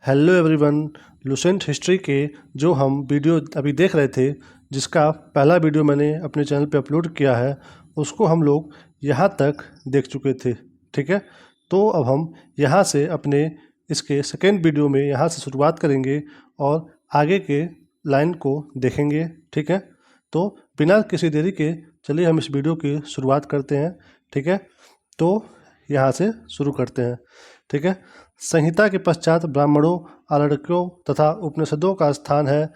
Hello everyone. Lucent history के जो हम वीडियो अभी देख रहे थे, जिसका पहला वीडियो मैंने अपने चैनल पे अपलोड किया है, उसको हम लोग यहाँ तक देख चुके थे। ठीक है, तो अब हम यहाँ से अपने इसके सेकेंड वीडियो में यहाँ से शुरुआत करेंगे और आगे के लाइन को देखेंगे। ठीक है, तो बिना किसी देरी के चलिए हम इस वीडियो की शुरुआत करते हैं। ठीक है, तो यहाँ से शुरू करते हैं। ठीक है, संहिता के पश्चात ब्राह्मणों, आरण्यकों तथा उपनिषदों का स्थान है।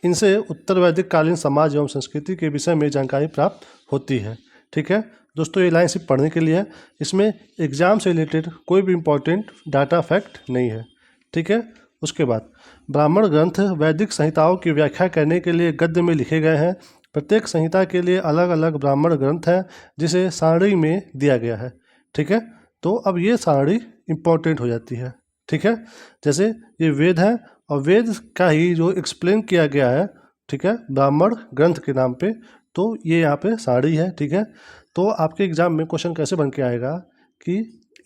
इनसे उत्तर वैदिक कालीन समाज एवं संस्कृति के विषय में जानकारी प्राप्त होती है। ठीक है दोस्तों, ये लाइन सिर्फ पढ़ने के लिए है, इसमें एग्जाम से रिलेटेड कोई भी इम्पोर्टेंट डाटा फैक्ट नहीं है। ठीक है, उसके बाद ब्राह्मण ग्रंथ वैदिक संहिताओं की व्याख्या करने के लिए गद्य में लिखे गए हैं। प्रत्येक संहिता के लिए अलग अलग ब्राह्मण ग्रंथ है, जिसे सारणी में दिया गया है। ठीक है, तो अब ये सारणी इम्पोर्टेंट हो जाती है। ठीक है, जैसे ये वेद है और वेद का ही जो एक्सप्लेन किया गया है, ठीक है, ब्राह्मण ग्रंथ के नाम पे, तो ये यहाँ पे सारणी है। ठीक है, तो आपके एग्जाम में क्वेश्चन कैसे बन के आएगा कि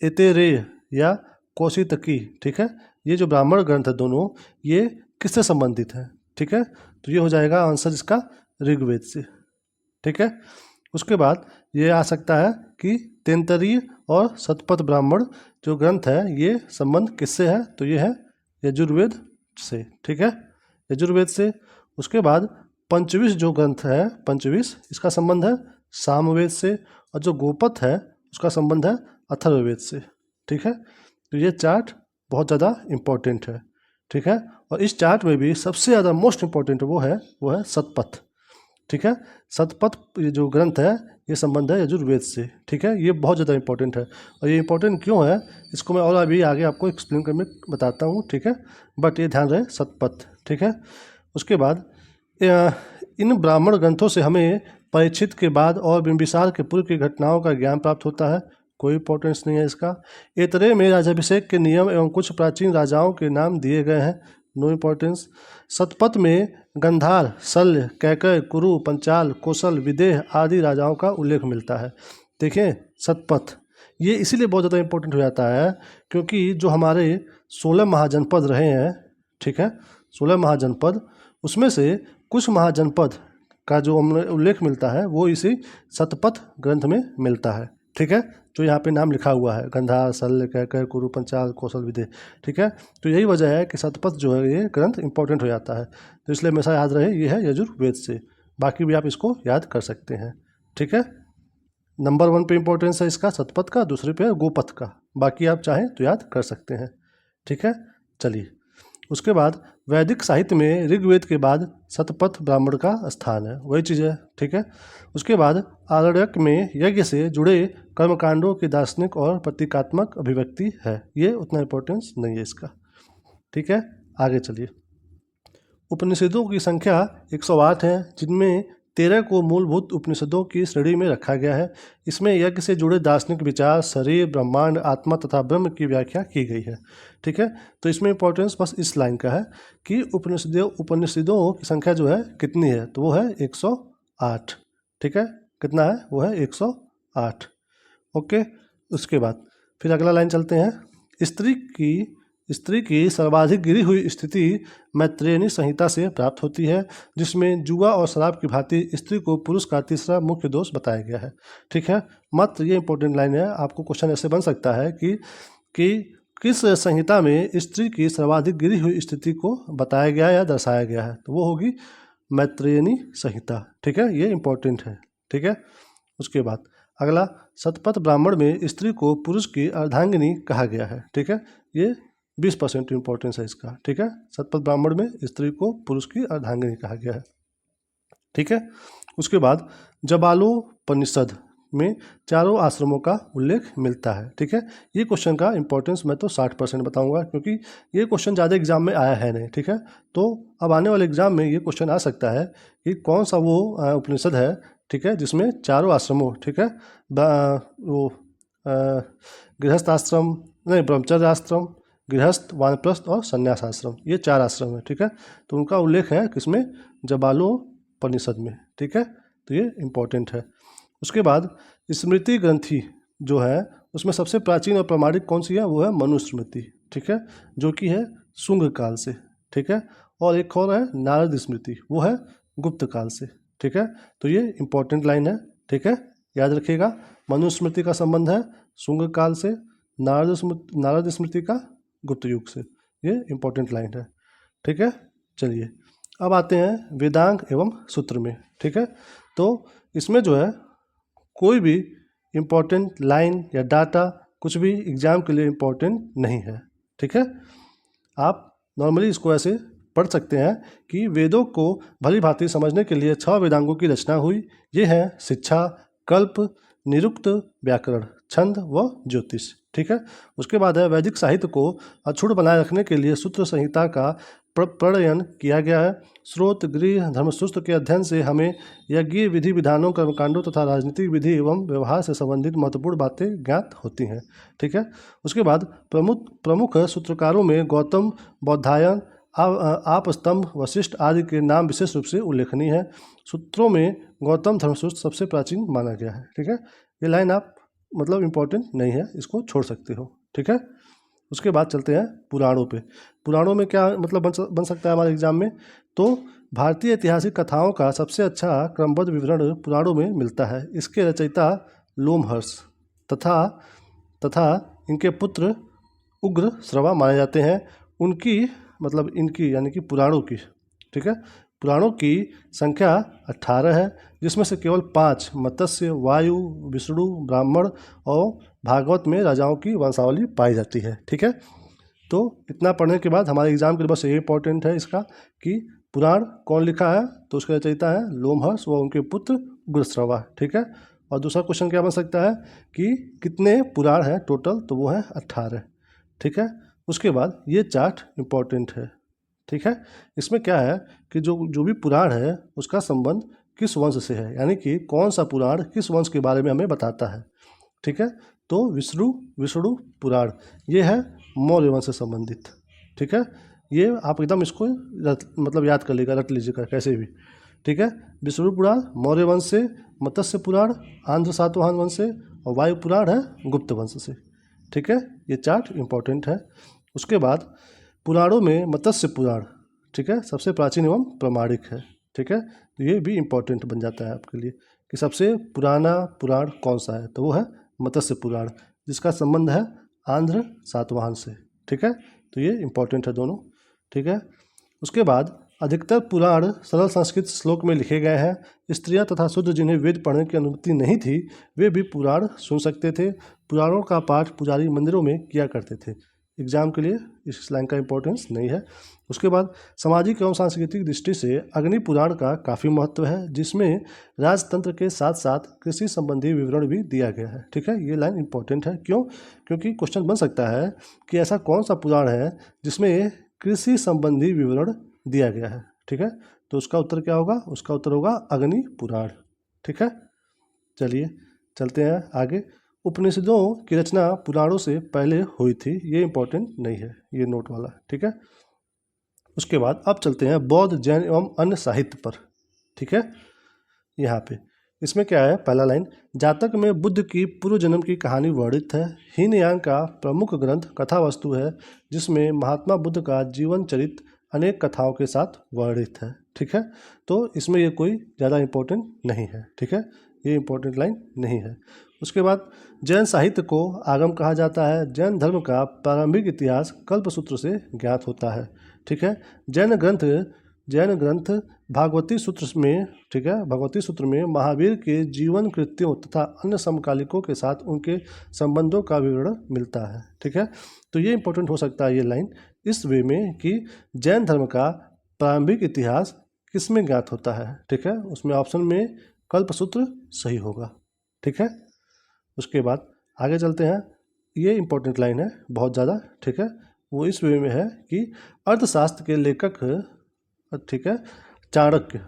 एतेरे या कौशितकी, ठीक है, ये जो ब्राह्मण ग्रंथ है दोनों, ये किससे संबंधित है। ठीक है, तो ये हो जाएगा आंसर इसका ऋग्वेद से। ठीक है, उसके बाद ये आ सकता है कि तेंतरीय और शतपथ ब्राह्मण जो ग्रंथ है, ये संबंध किससे है, तो ये है यजुर्वेद से। ठीक है, यजुर्वेद से। उसके बाद पंचविश जो ग्रंथ है, पंचविश, इसका संबंध है सामवेद से, और जो गोपथ है उसका संबंध है अथर्ववेद से। ठीक है, तो ये चार्ट बहुत ज़्यादा इम्पोर्टेंट है। ठीक है, और इस चार्ट में भी सबसे ज़्यादा मोस्ट इम्पोर्टेंट वो है शतपथ। ठीक है, शतपथ ये जो ग्रंथ है, ये संबंध है यजुर्वेद से। ठीक है, ये बहुत ज़्यादा इंपॉर्टेंट है, और ये इंपॉर्टेंट क्यों है इसको मैं और अभी आगे आपको एक्सप्लेन करके बताता हूँ। ठीक है, बट ये ध्यान रहे शतपथ। ठीक है, उसके बाद इन ब्राह्मण ग्रंथों से हमें परीक्षित के बाद और बिंबिसार के पूर्व की घटनाओं का ज्ञान प्राप्त होता है। कोई इंपॉर्टेंस नहीं है इसका। एतरे में राज्याभिषेक के नियम एवं कुछ प्राचीन राजाओं के नाम दिए गए हैं। Know importance. शतपथ में गंधार, शल्य, कैकय, कुरु, पंचाल, कौशल, विदेह आदि राजाओं का उल्लेख मिलता है। देखें, शतपथ ये इसीलिए बहुत ज़्यादा इंपॉर्टेंट हो जाता है क्योंकि जो हमारे 16 महाजनपद रहे हैं, ठीक है, 16 महाजनपद, उसमें से कुछ महाजनपद का जो उल्लेख मिलता है वो इसी शतपथ ग्रंथ में मिलता है। ठीक है, जो यहाँ पे नाम लिखा हुआ है, गंधार, शल्य, कैकय, कुरु, पंचाल, कौशल, विदेह। ठीक है, तो यही वजह है कि शतपथ जो है ये ग्रंथ इंपॉर्टेंट हो जाता है, तो इसलिए हमेशा याद रहे ये है यजुर्वेद से। बाकी भी आप इसको याद कर सकते हैं। ठीक है, नंबर 1 पे इंपॉर्टेंस है इसका शतपथ का, दूसरे पे है गोपथ का, बाकी आप चाहें तो याद कर सकते हैं। ठीक है, चलिए उसके बाद वैदिक साहित्य में ऋग्वेद के बाद शतपथ ब्राह्मण का स्थान है, वही चीज़ है। ठीक है, उसके बाद आरण्यक में यज्ञ से जुड़े कर्मकांडों की दार्शनिक और प्रतीकात्मक अभिव्यक्ति है, ये उतना इम्पोर्टेंस नहीं है इसका। ठीक है, आगे चलिए। उपनिषदों की संख्या 108 है, जिनमें 13 को मूलभूत उपनिषदों की श्रेणी में रखा गया है। इसमें यज्ञ से जुड़े दार्शनिक विचार, शरीर, ब्रह्मांड, आत्मा तथा ब्रह्म की व्याख्या की गई है। ठीक है, तो इसमें इंपॉर्टेंस बस इस लाइन का है कि उपनिषदों की संख्या जो है कितनी है, तो वो है 108। ठीक है, कितना है, वो है 108। ओके, उसके बाद फिर अगला लाइन चलते हैं। स्त्री की सर्वाधिक गिरी हुई स्थिति मैत्रेयनी संहिता से प्राप्त होती है, जिसमें जुआ और शराब की भांति स्त्री को पुरुष का तीसरा मुख्य दोष बताया गया है। ठीक है, मात्र ये इंपॉर्टेंट लाइन है, आपको क्वेश्चन ऐसे बन सकता है कि किस संहिता में स्त्री की सर्वाधिक गिरी हुई स्थिति को बताया गया या दर्शाया गया है, तो वो होगी मैत्रेयनी संहिता। ठीक है, ये इंपॉर्टेंट है। ठीक है, उसके बाद अगला, शतपथ ब्राह्मण में स्त्री को पुरुष की अर्धांगिनी कहा गया है। ठीक है, ये 20% इंपॉर्टेंस है इसका। ठीक है, शतपथ ब्राह्मण में स्त्री को पुरुष की अर्धांगिनी कहा गया है। ठीक है, उसके बाद जबालोपनिषद में चारों आश्रमों का उल्लेख मिलता है। ठीक है, ये क्वेश्चन का इंपॉर्टेंस मैं तो 60% बताऊंगा, क्योंकि ये क्वेश्चन ज़्यादा एग्जाम में आया है नहीं। ठीक है, तो अब आने वाले एग्जाम में ये क्वेश्चन आ सकता है कि कौन सा वो उपनिषद है, ठीक है, जिसमें चारों आश्रमों, ठीक है, वो गृहस्थ आश्रम नहीं, ब्रह्मचर्य आश्रम, गृहस्थ, वानप्रस्थ और संन्यास आश्रम, ये 4 आश्रम है। ठीक है, तो उनका उल्लेख है किसमें, जबालोपनिषद में। ठीक है, तो ये इम्पोर्टेंट है। उसके बाद स्मृति ग्रंथि जो है, उसमें सबसे प्राचीन और प्रामाणिक कौन सी है, वो है मनुस्मृति। ठीक है, जो कि है शुंग काल से। ठीक है, और एक और है नारद स्मृति, वो है गुप्त काल से। ठीक है, तो ये इंपॉर्टेंट लाइन है। ठीक है, याद रखिएगा, मनुस्मृति का संबंध है शुंग काल से, नारद स्मृति का गुप्त युग से। ये इंपॉर्टेंट लाइन है। ठीक है, चलिए अब आते हैं वेदांग एवं सूत्र में। ठीक है, तो इसमें जो है कोई भी इम्पोर्टेंट लाइन या डाटा कुछ भी एग्जाम के लिए इम्पोर्टेंट नहीं है। ठीक है, आप नॉर्मली इसको ऐसे पढ़ सकते हैं कि वेदों को भली भांति समझने के लिए 6 वेदांगों की रचना हुई। ये हैं शिक्षा, कल्प, निरुक्त, व्याकरण, छंद व ज्योतिष। ठीक है, उसके बाद है वैदिक साहित्य को अक्षुण्ण बनाए रखने के लिए सूत्र संहिता का प्रणयन किया गया है। स्रोत, गृह, धर्मसूत्र के अध्ययन से हमें यज्ञीय विधि विधानों, कर्मकांडों तथा राजनीतिक विधि एवं व्यवहार से संबंधित महत्वपूर्ण बातें ज्ञात होती हैं। ठीक है, उसके बाद प्रमुख सूत्रकारों में गौतम, बौधायन, आपस्तंभ, वशिष्ठ आदि के नाम विशेष रूप से उल्लेखनीय है। सूत्रों में गौतम धर्मसूत्र सबसे प्राचीन माना गया है। ठीक है, ये लाइन आप मतलब इम्पोर्टेंट नहीं है, इसको छोड़ सकते हो। ठीक है, उसके बाद चलते हैं पुराणों पे। पुराणों में क्या मतलब बन सकता है हमारे एग्जाम में, तो भारतीय ऐतिहासिक कथाओं का सबसे अच्छा क्रमबद्ध विवरण पुराणों में मिलता है। इसके रचयिता लोमहर्ष तथा इनके पुत्र उग्र श्रवा माने जाते हैं। उनकी मतलब इनकी यानी कि पुराणों की, ठीक है, पुराणों की संख्या 18 है, जिसमें से केवल 5 मत्स्य, वायु, विष्णु, ब्राह्मण और भागवत में राजाओं की वंशावली पाई जाती है। ठीक है, तो इतना पढ़ने के बाद हमारे एग्जाम के लिए बस ये इंपॉर्टेंट है इसका कि पुराण कौन लिखा है, तो उसका रचयिता है लोमहर्ष व उनके पुत्र उग्रश्रवा। ठीक है, और दूसरा क्वेश्चन क्या बन सकता है कि कितने पुराण हैं टोटल, तो वो है 18। ठीक है, उसके बाद ये चार्ट इम्पॉर्टेंट है। ठीक है, इसमें क्या है कि जो भी पुराण है उसका संबंध किस वंश से है, यानी कि कौन सा पुराण किस वंश के बारे में हमें बताता है। ठीक है, तो विष्णु पुराण ये है मौर्य वंश से संबंधित। ठीक है, ये आप एकदम इसको मतलब याद कर लीजिएगा, रट लीजिएगा कैसे भी। ठीक है, विष्णु पुराण मौर्य वंश से, मत्स्य पुराण आंध्र सातवाहन वंश से, और वायु पुराण है गुप्त वंश से। ठीक है, ये चार्ट इम्पॉर्टेंट है। उसके बाद पुराणों में मत्स्य पुराण, ठीक है, सबसे प्राचीन एवं प्रामाणिक है। ठीक है, तो ये भी इम्पोर्टेंट बन जाता है आपके लिए कि सबसे पुराना पुराण कौन सा है, तो वो है मत्स्य पुराण, जिसका संबंध है आंध्र सातवाहन से। ठीक है, तो ये इम्पोर्टेंट है दोनों। ठीक है, उसके बाद अधिकतर पुराण सरल संस्कृत श्लोक में लिखे गए हैं। स्त्रियां तथा शूद्र जिन्हें वेद पढ़ने की अनुमति नहीं थी, वे भी पुराण सुन सकते थे। पुराणों का पाठ पुजारी मंदिरों में किया करते थे। एग्जाम के लिए इस लाइन का इम्पोर्टेंस नहीं है। उसके बाद सामाजिक एवं सांस्कृतिक दृष्टि से अग्नि पुराण का काफ़ी महत्व है, जिसमें राजतंत्र के साथ साथ कृषि संबंधी विवरण भी दिया गया है। ठीक है, ये लाइन इम्पोर्टेंट है। क्यों? क्योंकि क्वेश्चन बन सकता है कि ऐसा कौन सा पुराण है जिसमें कृषि संबंधी विवरण दिया गया है। ठीक है, तो उसका उत्तर क्या होगा? उसका उत्तर होगा अग्नि पुराण। ठीक है, चलिए चलते हैं आगे। उपनिषदों की रचना पुराणों से पहले हुई थी, ये इंपॉर्टेंट नहीं है, ये नोट वाला। ठीक है, उसके बाद अब चलते हैं बौद्ध, जैन एवं अन्य साहित्य पर। ठीक है, यहाँ पे इसमें क्या है, पहला लाइन, जातक में बुद्ध की पूर्व जन्म की कहानी वर्णित है। हीनयान का प्रमुख ग्रंथ कथा वस्तु है, जिसमें महात्मा बुद्ध का जीवन चरित्र अनेक कथाओं के साथ वर्णित है। ठीक है, तो इसमें ये कोई ज़्यादा इम्पोर्टेंट नहीं है। ठीक है, ये इम्पोर्टेंट लाइन नहीं है। उसके बाद जैन साहित्य को आगम कहा जाता है। जैन धर्म का प्रारंभिक इतिहास कल्पसूत्र से ज्ञात होता है। ठीक है, जैन ग्रंथ भागवती सूत्र में, ठीक है, भगवती सूत्र में महावीर के जीवन कृत्यों तथा अन्य समकालिकों के साथ उनके संबंधों का विवरण मिलता है। ठीक है, तो ये इंपॉर्टेंट हो सकता है ये लाइन इस वे में कि जैन धर्म का प्रारंभिक इतिहास किसमें ज्ञात होता है। ठीक है, उसमें ऑप्शन में कल्पसूत्र सही होगा। ठीक है, उसके बाद आगे चलते हैं। ये इंपॉर्टेंट लाइन है बहुत ज़्यादा। ठीक है, वो इस वे में है कि अर्थशास्त्र के लेखक, ठीक है, चाणक्य,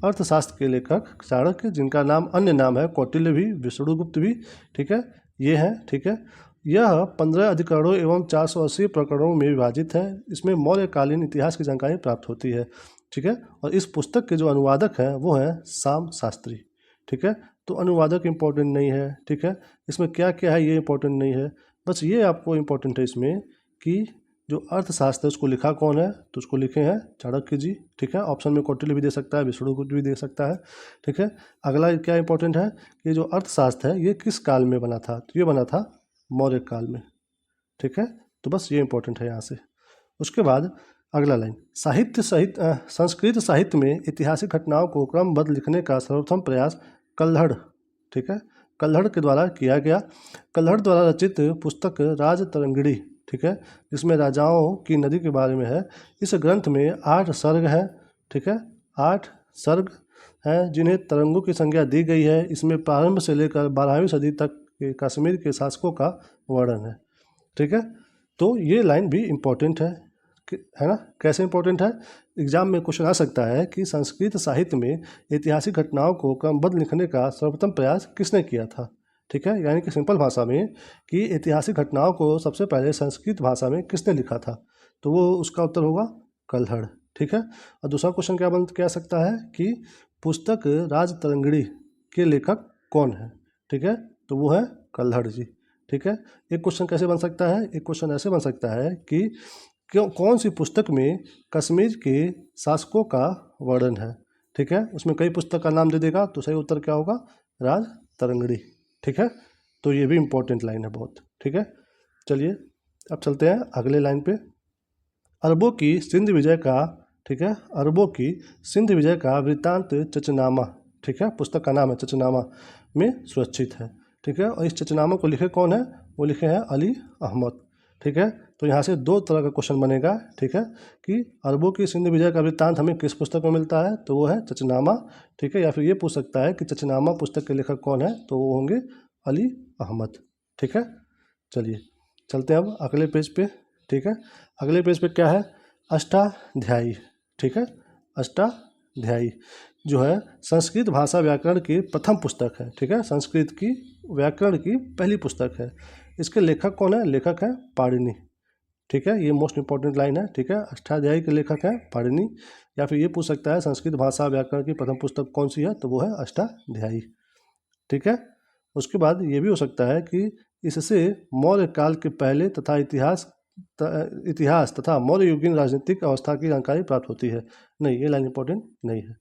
अर्थशास्त्र के लेखक चाणक्य, जिनका नाम अन्य नाम है कौटिल्य भी, विष्णुगुप्त भी। ठीक है, ये है। ठीक है, यह 15 अधिकरणों एवं 480 प्रकरणों में विभाजित है। इसमें मौर्यकालीन इतिहास की जानकारी प्राप्त होती है। ठीक है, और इस पुस्तक के जो अनुवादक हैं वो हैं साम शास्त्री। ठीक है, तो अनुवादक इम्पोर्टेंट नहीं है। ठीक है, इसमें क्या क्या है ये इम्पोर्टेंट नहीं है, बस ये आपको इम्पोर्टेंट है इसमें कि जो अर्थशास्त्र है उसको लिखा कौन है, तो उसको लिखे हैं चाणक्य जी। ठीक है, ऑप्शन में कौटिल्य भी दे सकता है, विष्णुगुप्त भी दे सकता है। ठीक है, अगला क्या इंपॉर्टेंट है कि जो अर्थशास्त्र है ये किस काल में बना था, तो ये बना था मौर्य काल में। ठीक है, तो बस ये इंपॉर्टेंट है यहाँ से। उसके बाद अगला लाइन, संस्कृत साहित्य में ऐतिहासिक घटनाओं को क्रमबद्ध लिखने का सर्वप्रथम प्रयास कल्हड़, ठीक है, कल्हड़ के द्वारा किया गया। कल्हड़ द्वारा रचित पुस्तक राजतरंगिणी, ठीक है, जिसमें राजाओं की नदी के बारे में है। इस ग्रंथ में 8 सर्ग हैं। ठीक है, 8 सर्ग हैं जिन्हें तरंगों की संज्ञा दी गई है। इसमें प्रारंभ से लेकर 12वीं सदी तक के कश्मीर के शासकों का वर्णन है। ठीक है, तो ये लाइन भी इम्पोर्टेंट है ना। कैसे इंपॉर्टेंट है, एग्जाम में क्वेश्चन आ सकता है कि संस्कृत साहित्य में ऐतिहासिक घटनाओं को क्रमबद्ध लिखने का सर्वप्रथम प्रयास किसने किया था। ठीक है, यानी कि सिंपल भाषा में कि ऐतिहासिक घटनाओं को सबसे पहले संस्कृत भाषा में किसने लिखा था, तो वो उसका उत्तर होगा कल्हड़। ठीक है, और दूसरा क्वेश्चन क्या कह सकता है कि पुस्तक राजतरंगिणी के लेखक कौन है। ठीक है, तो वो है कल्हड़ जी। ठीक है, एक क्वेश्चन कैसे बन सकता है, एक क्वेश्चन ऐसे बन सकता है कि कौन सी पुस्तक में कश्मीर के शासकों का वर्णन है। ठीक है, उसमें कई पुस्तक का नाम दे देगा, तो सही उत्तर क्या होगा, राजतरंगिणी। ठीक है, तो ये भी इम्पोर्टेंट लाइन है बहुत। ठीक है, चलिए अब चलते हैं अगले लाइन पे। अरबों की सिंध विजय का, ठीक है, अरबों की सिंध विजय का वृत्तांत चचनामा, ठीक है, पुस्तक का नाम है चचनामा, में सुरक्षित है। ठीक है, और इस चचनामा को लिखे कौन है, वो लिखे हैं अली अहमद। ठीक है, तो यहाँ से दो तरह का क्वेश्चन बनेगा। ठीक है, कि अरबों की सिंध विजय का वृत्तांत हमें किस पुस्तक में मिलता है, तो वो है चचनामा। ठीक है, या फिर ये पूछ सकता है कि चचनामा पुस्तक के लेखक कौन है, तो वो होंगे अली अहमद। ठीक है, चलिए चलते हैं अब अगले पेज पे। ठीक है, अगले पेज पे क्या है, अष्टाध्यायी। ठीक है, अष्टाध्यायी जो है संस्कृत भाषा व्याकरण की प्रथम पुस्तक है। ठीक है, संस्कृत की व्याकरण की पहली पुस्तक है। इसके लेखक कौन है, लेखक है पाणिनि। ठीक है, ये मोस्ट इंपॉर्टेंट लाइन है। ठीक है, अष्टाध्यायी के लेखक है पाणिनि। या फिर ये पूछ सकता है संस्कृत भाषा व्याकरण की प्रथम पुस्तक कौन सी है, तो वो है अष्टाध्यायी। ठीक है, उसके बाद ये भी हो सकता है कि इससे मौर्य काल के पहले तथा इतिहास तथा मौर्य युगीन राजनीतिक अवस्था की जानकारी प्राप्त होती है। नहीं, ये लाइन इंपॉर्टेंट नहीं है।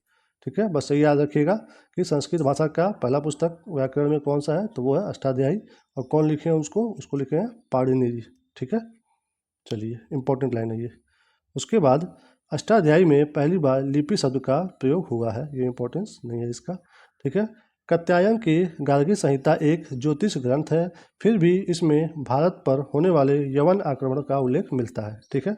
ठीक है, बस यही याद रखिएगा कि संस्कृत भाषा का पहला पुस्तक व्याकरण में कौन सा है, तो वो है अष्टाध्यायी। और कौन लिखे हैं उसको लिखे हैं पाणिनि जी। ठीक है, चलिए इंपॉर्टेंट लाइन है ये। उसके बाद अष्टाध्यायी में पहली बार लिपि शब्द का प्रयोग हुआ है, ये इंपॉर्टेंस नहीं है इसका। ठीक है, कात्यायन की गार्गी संहिता एक ज्योतिष ग्रंथ है, फिर भी इसमें भारत पर होने वाले यवन आक्रमण का उल्लेख मिलता है। ठीक है,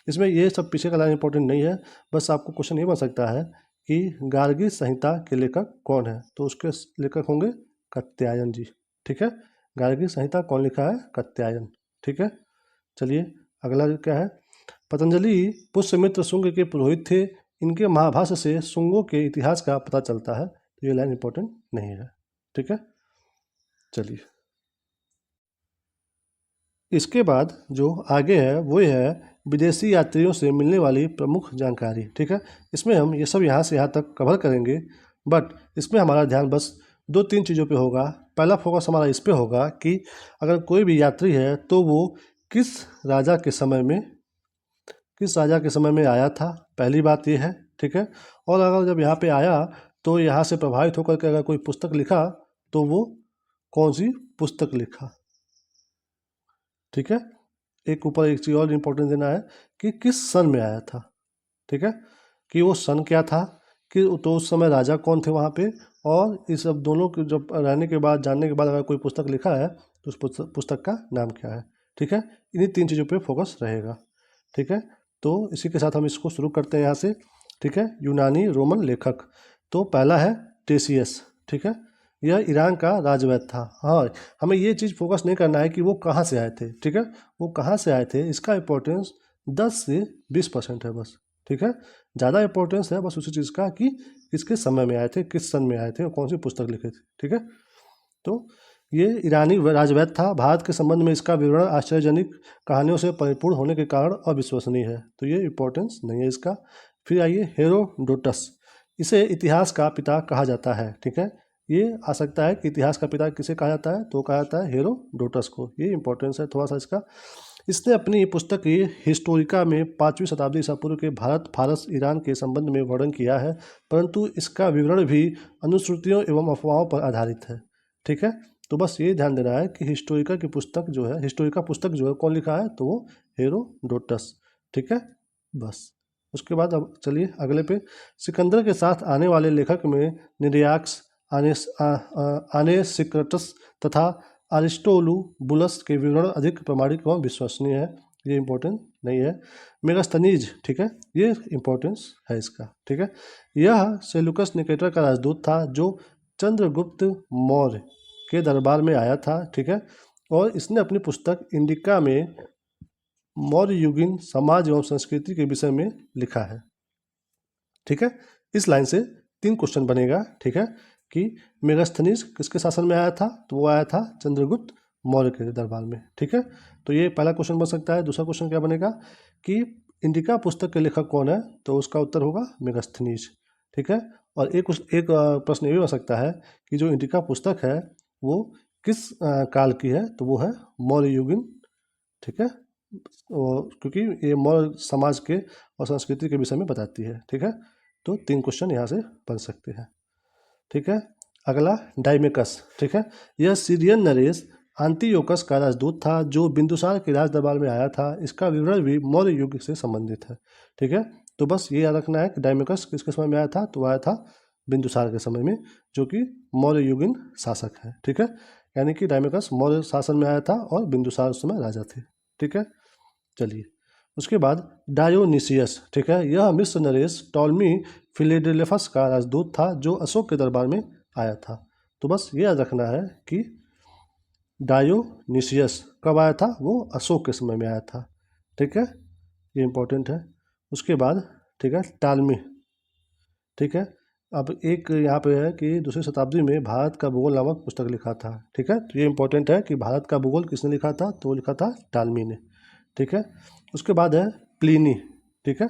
इसमें ये सब पीछे का लाइन इंपॉर्टेंट नहीं है, बस आपको क्वेश्चन ये बन सकता है कि गार्गी संहिता के लेखक कौन है, तो उसके लेखक होंगे कात्यायन जी। ठीक है, गार्गी संहिता कौन लिखा है, कात्यायन। ठीक है, चलिए अगला क्या है, पतंजलि पुष्यमित्र शुंग के पुरोहित थे, इनके महाभाष्य से शुंगों के इतिहास का पता चलता है, तो ये लाइन इंपॉर्टेंट नहीं है। ठीक है, चलिए इसके बाद जो आगे है वो है विदेशी यात्रियों से मिलने वाली प्रमुख जानकारी। ठीक है, इसमें हम ये सब यहाँ से यहाँ तक कवर करेंगे, बट इसमें हमारा ध्यान बस 2-3 चीज़ों पे होगा। पहला फोकस हमारा इस पे होगा कि अगर कोई भी यात्री है तो वो किस राजा के समय में आया था, पहली बात ये है। ठीक है, और अगर जब यहाँ पे आया तो यहाँ से प्रभावित होकर के अगर कोई पुस्तक लिखा तो वो कौन सी पुस्तक लिखा। ठीक है, एक ऊपर एक चीज़ और इम्पोर्टेंट देना है कि किस सन में आया था। ठीक है, कि वो सन क्या था, कि तो उस समय राजा कौन थे वहाँ पे, और इस सब दोनों के जब रहने के बाद जानने के बाद अगर कोई पुस्तक लिखा है तो उस पुस्तक का नाम क्या है। ठीक है, इन्हीं 3 चीज़ों पे फोकस रहेगा। ठीक है, तो इसी के साथ हम इसको शुरू करते हैं यहाँ से। ठीक है, यूनानी रोमन लेखक, तो पहला है टेसियस। ठीक है, यह ईरान का राजवैद्य था। हाँ, हमें ये चीज़ फोकस नहीं करना है कि वो कहाँ से आए थे। ठीक है, वो कहाँ से आए थे इसका इंपॉर्टेंस 10 से 20% है बस। ठीक है, ज़्यादा इंपॉर्टेंस है बस उसी चीज़ का कि किसके समय में आए थे, किस सन में आए थे और कौन सी पुस्तक लिखे थे। ठीक है, तो ये ईरानी राजवैद्य था। भारत के संबंध में इसका विवरण आश्चर्यजनक कहानियों से परिपूर्ण होने के कारण अविश्वसनीय है, तो ये इंपॉर्टेंस नहीं है इसका। फिर आइए हेरोडोटस, इसे इतिहास का पिता कहा जाता है। ठीक है, ये आ सकता है कि इतिहास का पिता किसे कहा जाता है, तो कहा जाता है हेरोडोटस को। ये इंपॉर्टेंस है थोड़ा सा इसका। इसने अपनी पुस्तक हिस्टोरिका में 5वीं शताब्दी ईसा पूर्व के भारत, फारस, ईरान के संबंध में वर्णन किया है, परंतु इसका विवरण भी अनुश्रुतियों एवं अफवाहों पर आधारित है। ठीक है, तो बस ये ध्यान देना है कि हिस्टोरिका की पुस्तक जो है, हिस्टोरिका पुस्तक जो है कौन लिखा है, तो वो हेरोडोटस। ठीक है, बस। उसके बाद अब चलिए अगले पे। सिकंदर के साथ आने वाले लेखक में निर्याक्स, आनेसिक्राटस तथा अरिस्टोबुलस के विवरण अधिक प्रामाणिक एवं विश्वसनीय है। ये इंपॉर्टेंट नहीं है। मेगास्थनीज, ठीक है, ये इंपॉर्टेंस है इसका। ठीक है, यह सेलुकस निकेटर का राजदूत था जो चंद्रगुप्त मौर्य के दरबार में आया था। ठीक है, और इसने अपनी पुस्तक इंडिका में मौर्य युगीन समाज एवं संस्कृति के विषय में लिखा है। ठीक है, इस लाइन से 3 क्वेश्चन बनेगा। ठीक है, कि मेगास्थनीज किसके शासन में आया था, तो वो आया था चंद्रगुप्त मौर्य के दरबार में। ठीक है, तो ये पहला क्वेश्चन बन सकता है। दूसरा क्वेश्चन क्या बनेगा कि इंडिका पुस्तक के लेखक कौन है, तो उसका उत्तर होगा मेगास्थनीज। ठीक है, और एक प्रश्न ये भी बन सकता है कि जो इंडिका पुस्तक है वो किस काल की है, तो वो है मौर्य युगीन। ठीक है, क्योंकि ये मौर्य समाज के और संस्कृति के विषय में बताती है। ठीक है, तो 3 क्वेश्चन यहाँ से बन सकते हैं। ठीक है, अगला डाइमेकस। ठीक है, यह सीरियन नरेश आंटियोकस का राजदूत था जो बिंदुसार के राज दरबार में आया था। इसका विवरण भी मौर्य युग से संबंधित है। ठीक है, तो बस ये याद रखना है कि डाइमेकस किसके समय में आया था, तो आया था बिंदुसार के समय में, जो कि मौर्य युगीन शासक है। ठीक है, यानी कि डाइमेकस मौर्य शासन में आया था और बिंदुसार उस समय राजा थे। ठीक है, चलिए उसके बाद डायोनिसियस। ठीक है, यह मिस्र नरेश टॉलमी फिलेडेल्फस का राजदूत था जो अशोक के दरबार में आया था। तो बस ये याद रखना है कि डायोनिसियस कब आया था, वो अशोक के समय में आया था। ठीक है, ये इंपॉर्टेंट है। उसके बाद ठीक है टालमी। ठीक है, अब एक यहाँ पे है कि 2वीं शताब्दी में भारत का भूगोल नामक पुस्तक लिखा था। ठीक है, तो ये इंपॉर्टेंट है कि भारत का भूगोल किसने लिखा था, तो वो लिखा था टालमी ने। ठीक है, उसके बाद है प्लिनी। ठीक है,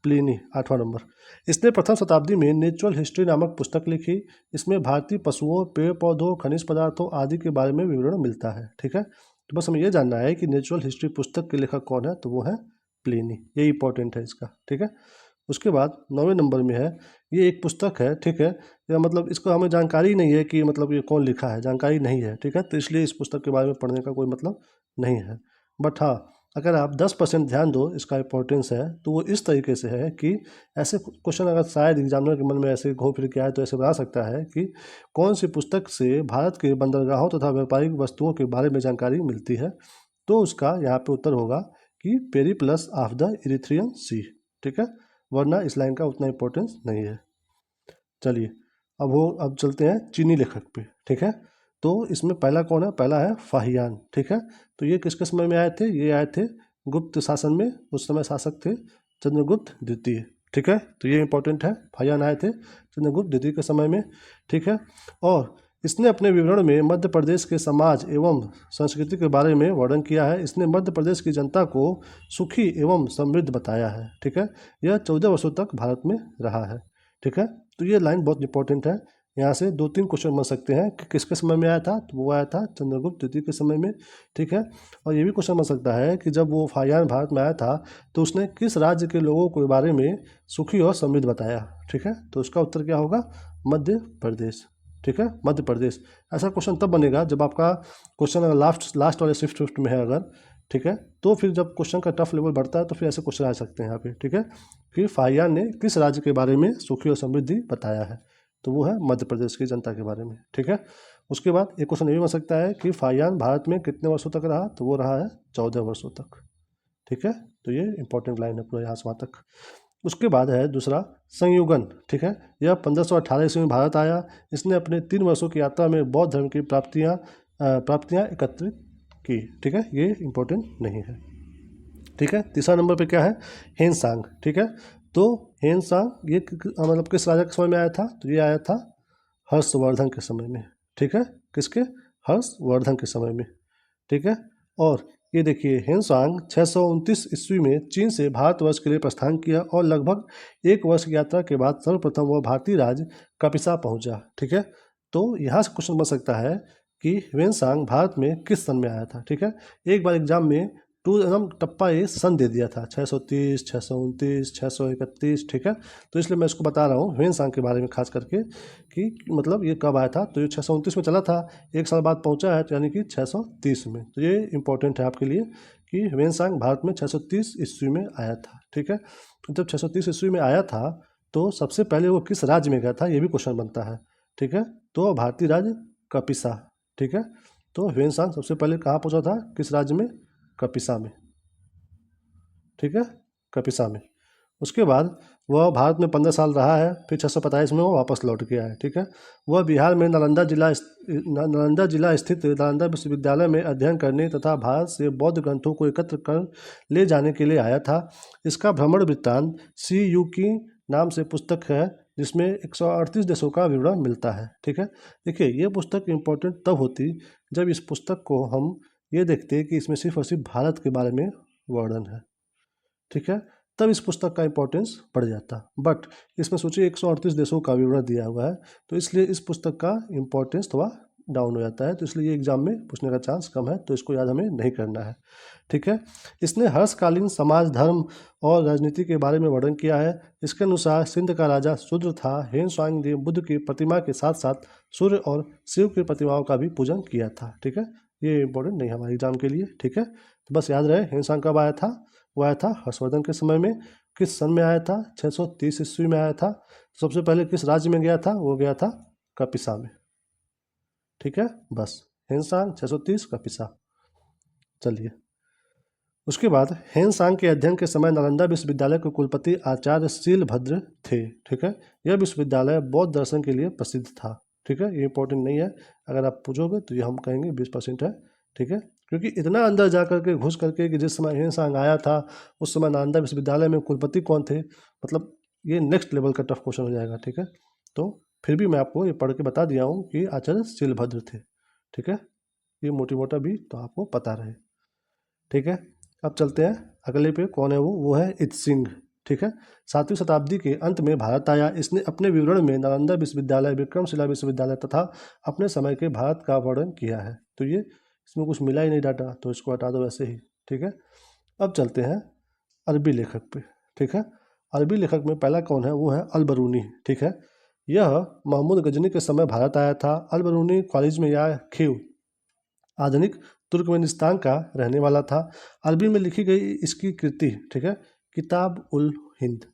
प्लिनी 8वां नंबर। इसने प्रथम शताब्दी में नेचुरल हिस्ट्री नामक पुस्तक लिखी। इसमें भारतीय पशुओं, पेड़ पौधों, खनिज पदार्थों आदि के बारे में विवरण मिलता है। ठीक है, तो बस हमें ये जानना है कि नेचुरल हिस्ट्री पुस्तक के लेखक कौन है, तो वो है प्लिनी। ये इंपॉर्टेंट है इसका। ठीक है, उसके बाद 9वें नंबर में है, ये एक पुस्तक है। ठीक है, या मतलब इसको हमें जानकारी नहीं है कि मतलब ये कौन लिखा है, जानकारी नहीं है। ठीक है, तो इसलिए इस पुस्तक के बारे में पढ़ने का कोई मतलब नहीं है। बट हाँ, अगर आप 10% ध्यान दो, इसका इंपॉर्टेंस है, तो वो इस तरीके से है कि ऐसे क्वेश्चन अगर शायद एग्जामिनर के मन में ऐसे घूम फिर के आए तो ऐसे बना सकता है कि कौन सी पुस्तक से भारत के बंदरगाहों तथा व्यापारिक वस्तुओं के बारे में जानकारी मिलती है, तो उसका यहाँ पे उत्तर होगा कि पेरिप्लस ऑफ द इरिथ्रियन सी। ठीक है, वरना इस लाइन का उतना इंपॉर्टेंस नहीं है। चलिए अब चलते हैं चीनी लेखक पे। ठीक है, तो इसमें पहला कौन है, पहला है फाहियान। ठीक है, तो ये किसके समय में आए थे, ये आए थे गुप्त शासन में, उस समय शासक थे चंद्रगुप्त द्वितीय। ठीक है, तो ये इंपॉर्टेंट है, फाहियान आए थे चंद्रगुप्त द्वितीय के समय में। ठीक है, और इसने अपने विवरण में मध्य प्रदेश के समाज एवं संस्कृति के बारे में वर्णन किया है। इसने मध्य प्रदेश की जनता को सुखी एवं समृद्ध बताया है। ठीक है, यह 14 वर्षों तक भारत में रहा है। ठीक है, तो ये लाइन बहुत इंपॉर्टेंट है। यहाँ से 2-3 क्वेश्चन बन सकते हैं कि किसके समय में आया था, तो वो आया था चंद्रगुप्त द्वितीय के समय में। ठीक है, और ये भी क्वेश्चन बन सकता है कि जब वो फाहियान भारत में आया था तो उसने किस राज्य के लोगों के बारे में सुखी और समृद्ध बताया। ठीक है, तो उसका उत्तर क्या होगा, मध्य प्रदेश। ठीक है, मध्य प्रदेश। ऐसा क्वेश्चन तब बनेगा जब आपका क्वेश्चन अगर लास्ट वाले शिफ्ट में है अगर। ठीक है, तो फिर जब क्वेश्चन का टफ लेवल बढ़ता है तो फिर ऐसे क्वेश्चन आ सकते हैं यहाँ पे। ठीक है, कि फाहियान ने किस राज्य के बारे में सुखी और समृद्धि बताया है, तो वो है मध्य प्रदेश की जनता के बारे में। ठीक है, उसके बाद एक क्वेश्चन ये भी बन सकता है कि फाहियान भारत में कितने वर्षों तक रहा, तो वो रहा है 14 वर्षों तक। ठीक है, तो ये इंपॉर्टेंट लाइन है पूरा यहाँ से वहाँ तक। उसके बाद है दूसरा संयुगन। ठीक है, यह 1518 ईस्वी में भारत आया। इसने अपने 3 वर्षों की यात्रा में बौद्ध धर्म की प्राप्तियाँ एकत्रित की। ठीक है, ये इंपॉर्टेंट नहीं है। ठीक है, तीसरा नंबर पे क्या है, हेनसांग। ठीक है, तो हेनसांग ये मतलब किस राजा के समय में आया था, तो ये आया था हर्षवर्धन के समय में। ठीक है, किसके, हर्षवर्धन के समय में। ठीक है, और ये देखिए हेनसांग 629 ईस्वी में चीन से भारतवर्ष के लिए प्रस्थान किया और लगभग 1 वर्ष की यात्रा के बाद सर्वप्रथम वह भारतीय राज्य कपिसा पहुंचा। ठीक है, तो यहाँ से क्वेश्चन बन सकता है कि ह्वेनसांग भारत में किस सन में आया था। ठीक है, एक बार एग्जाम में टू एकदम टप्पा ये सन दे दिया था 630, 629, 631। ठीक है, तो इसलिए मैं इसको बता रहा हूँ ह्वेनसांग के बारे में खास करके कि मतलब ये कब आया था। तो ये 629 में चला था, एक साल बाद पहुँचा है, तो यानी कि 630 में। तो ये इंपॉर्टेंट है आपके लिए कि ह्वेनसांग भारत में 630 ईस्वी में आया था। ठीक है, जब 630 ईस्वी में आया था तो सबसे पहले वो किस राज्य में गया था, ये भी क्वेश्चन बनता है। ठीक है, तो भारतीय राज्य कपिसा। ठीक है, तो ह्वेनसांग सबसे पहले कहाँ पहुंचा था, किस राज्य में, कपिसा में। ठीक है, कपिसा में। उसके बाद वह भारत में 15 साल रहा है, फिर 645 में वो वापस लौट के आया है। ठीक है, वह बिहार में नालंदा जिला स्थित नालंदा विश्वविद्यालय में अध्ययन करने तथा भारत से बौद्ध ग्रंथों को एकत्र कर ले जाने के लिए आया था। इसका भ्रमण वृत्तांत CU की नाम से पुस्तक है, जिसमें 138 देशों का विवरण मिलता है। ठीक है, देखिए ये पुस्तक इम्पोर्टेंट तब होती जब इस पुस्तक को हम ये देखते कि इसमें सिर्फ और सिर्फ भारत के बारे में वर्णन है। ठीक है, तब इस पुस्तक का इंपॉर्टेंस बढ़ जाता। बट इसमें सोचिए 138 देशों का विवरण दिया हुआ है, तो इसलिए इस पुस्तक का इंपॉर्टेंस थोड़ा डाउन हो जाता है। तो इसलिए ये एग्जाम में पूछने का चांस कम है, तो इसको याद हमें नहीं करना है। ठीक है, इसने हर्षकालीन समाज, धर्म और राजनीति के बारे में वर्णन किया है। इसके अनुसार सिंध का राजा शूद्र था। ह्वेनसांग ने बुद्ध की प्रतिमा के साथ साथ सूर्य और शिव की प्रतिमाओं का भी पूजन किया था। ठीक है, ये इंपॉर्टेंट नहीं है हमारे एग्जाम के लिए। ठीक है, तो बस याद रहे ह्वेनसांग कब आया था, वो आया था हर्षवर्धन के समय में। किस सन में आया था, 630 ईस्वी में आया था। सबसे पहले किस राज्य में गया था, वो गया था कपिसा में। ठीक है, बस ह्वेनसांग 630 कपिसा। चलिए, उसके बाद ह्वेनसांग के अध्ययन के समय नालंदा विश्वविद्यालय के कुलपति आचार्य शीलभद्र थे। ठीक है, यह विश्वविद्यालय बौद्ध दर्शन के लिए प्रसिद्ध था। ठीक है, ये इंपॉर्टेंट नहीं है, अगर आप पूछोगे तो ये हम कहेंगे 20% है। ठीक है, क्योंकि इतना अंदर जा करके घुस करके कि जिस समय ह्वेनसांग आया था उस समय नालंदा विश्वविद्यालय में कुलपति कौन थे, मतलब ये नेक्स्ट लेवल का टफ क्वेश्चन हो जाएगा। ठीक है, तो फिर भी मैं आपको ये पढ़ के बता दिया हूँ कि आचार्य शीलभद्र थे। ठीक है, ये मोटी मोटा भी तो आपको पता रहे। ठीक है, अब चलते हैं अगले पे, कौन है वो है इत्सिंग। ठीक है, 7वीं शताब्दी के अंत में भारत आया। इसने अपने विवरण में नालंदा विश्वविद्यालय, विक्रमशिला विश्वविद्यालय तथा अपने समय के भारत का वर्णन किया है। तो ये इसमें कुछ मिला ही नहीं डाटा, तो इसको हटा दो वैसे ही। ठीक है, अब चलते हैं अरबी लेखक पे। ठीक है, अरबी लेखक में पहला कौन है, वो है अल-बरूनी। ठीक है, यह महमूद गजनी के समय भारत आया था। अल-बरूनी ख्वारिज़्म या खीव आधुनिक तुर्कमेनिस्तान का रहने वाला था। अरबी में लिखी गई इसकी कृति, ठीक है, किताब उल हिंद।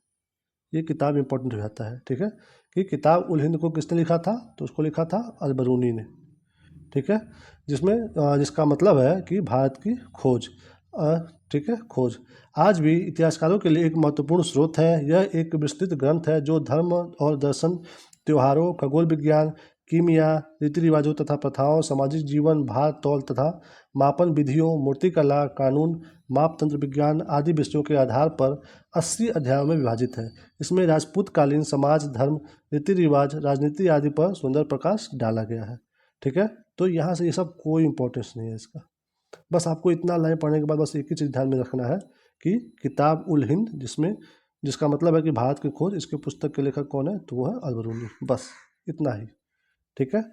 ये किताब इंपॉर्टेंट हो जाता है। ठीक है, कि किताब उल हिंद को किसने लिखा था, तो उसको लिखा था अल-बरूनी ने। ठीक है, जिसमें जिसका मतलब है कि भारत की खोज। ठीक है, खोज आज भी इतिहासकारों के लिए एक महत्वपूर्ण स्रोत है। यह एक विस्तृत ग्रंथ है जो धर्म और दर्शन, त्योहारों, खगोल विज्ञान, कीमिया, रीति रिवाजों तथा प्रथाओं, सामाजिक जीवन, भार तौल तथा मापन विधियों, मूर्तिकला, कानून, मापतंत्र विज्ञान आदि विषयों के आधार पर 80 अध्यायों में विभाजित है। इसमें राजपूतकालीन समाज, धर्म, रीति रिवाज, राजनीति आदि पर सुंदर प्रकाश डाला गया है। ठीक है, तो यहाँ से ये सब कोई इंपॉर्टेंस नहीं है इसका। बस आपको इतना लाइन पढ़ने के बाद बस एक ही चीज़ ध्यान में रखना है कि किताब उल हिंद, जिसका मतलब है कि भारत की खोज, इसके पुस्तक के लेखक कौन है, तो वो है अल-बरूनी। बस इतना ही। ठीक है,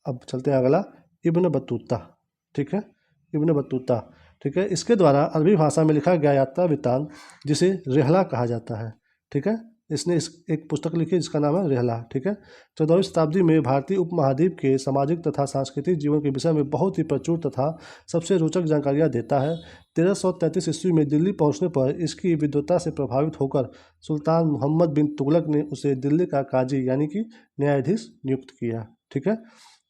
अब चलते हैं अगला, इब्न बतूता। ठीक है, इब्न बतूता। ठीक है, इसके द्वारा अरबी भाषा में लिखा गया यात्रा वृत्तांत, जिसे रेहला कहा जाता है। ठीक है, इसने एक पुस्तक लिखी जिसका नाम है रेहला। ठीक है, 14वीं शताब्दी में भारतीय उपमहाद्वीप के सामाजिक तथा सांस्कृतिक जीवन के विषय में बहुत ही प्रचुर तथा सबसे रोचक जानकारियाँ देता है। 1333 ईस्वी में दिल्ली पहुँचने पर इसकी विद्वता से प्रभावित होकर सुल्तान मोहम्मद बिन तुगलक ने उसे दिल्ली का काजी यानी कि न्यायाधीश नियुक्त किया। ठीक है,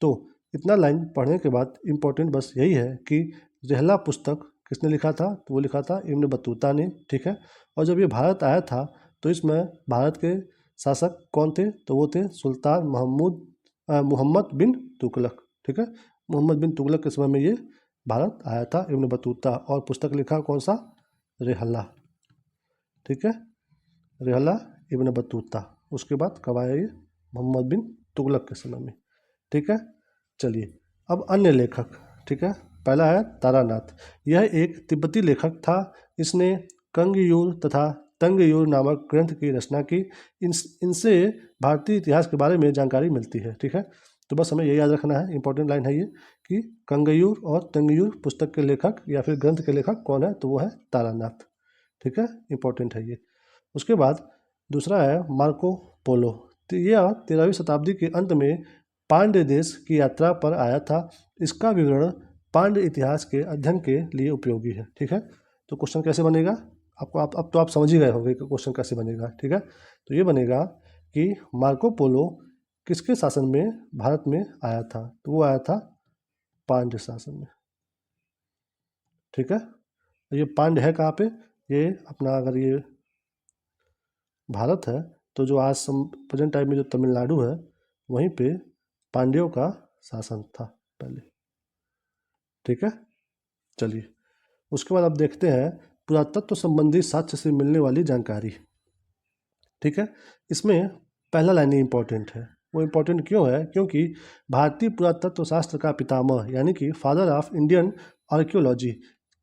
तो इतना लाइन पढ़ने के बाद इम्पोर्टेंट बस यही है कि रेहला पुस्तक किसने लिखा था, तो वो लिखा था इब्न बतूता ने। ठीक है, और जब ये भारत आया था तो इसमें भारत के शासक कौन थे, तो वो थे सुल्तान मोहम्मद बिन तुगलक। ठीक है, मोहम्मद बिन तुगलक के समय में ये भारत आया था इब्न बतूता, और पुस्तक लिखा कौन सा, रेहला। ठीक है, रेहला इब्न बतूता। उसके बाद कब आया ये, मोहम्मद बिन तुगलक के समय में। ठीक है, चलिए अब अन्य लेखक। ठीक है, पहला है तारानाथ। यह एक तिब्बती लेखक था। इसने कंगयूर तथा तंगयूर नामक ग्रंथ की रचना की। इनसे भारतीय इतिहास के बारे में जानकारी मिलती है। ठीक है, तो बस हमें ये याद रखना है, इंपॉर्टेंट लाइन है ये, कि कंगयूर और तंगयूर पुस्तक के लेखक या फिर ग्रंथ के लेखक कौन है, तो वो है तारानाथ। ठीक है, इंपॉर्टेंट है ये। उसके बाद दूसरा है मार्को पोलो। तो यह 13वीं शताब्दी के अंत में पांड्य देश की यात्रा पर आया था। इसका विवरण पांड्य इतिहास के अध्ययन के लिए उपयोगी है। ठीक है, तो क्वेश्चन कैसे बनेगा आपको, अब तो आप समझ ही गए होंगे कि क्वेश्चन कैसे बनेगा। ठीक है, तो ये बनेगा कि मार्को पोलो किसके शासन में भारत में आया था, तो वो आया था पांड्य शासन में। ठीक है, तो ये पांड्य है कहाँ पे, ये अपना अगर ये भारत है तो जो आज प्रेजेंट टाइम में जो तमिलनाडु है वहीं पे पांड्यों का शासन था पहले। ठीक है, चलिए उसके बाद आप देखते हैं पुरातत्व संबंधी साक्ष्य से मिलने वाली जानकारी। ठीक है, इसमें पहला लाइन इंपॉर्टेंट है। वो इम्पोर्टेंट क्यों है, क्योंकि भारतीय पुरातत्व शास्त्र का पितामह यानी कि फादर ऑफ इंडियन आर्कियोलॉजी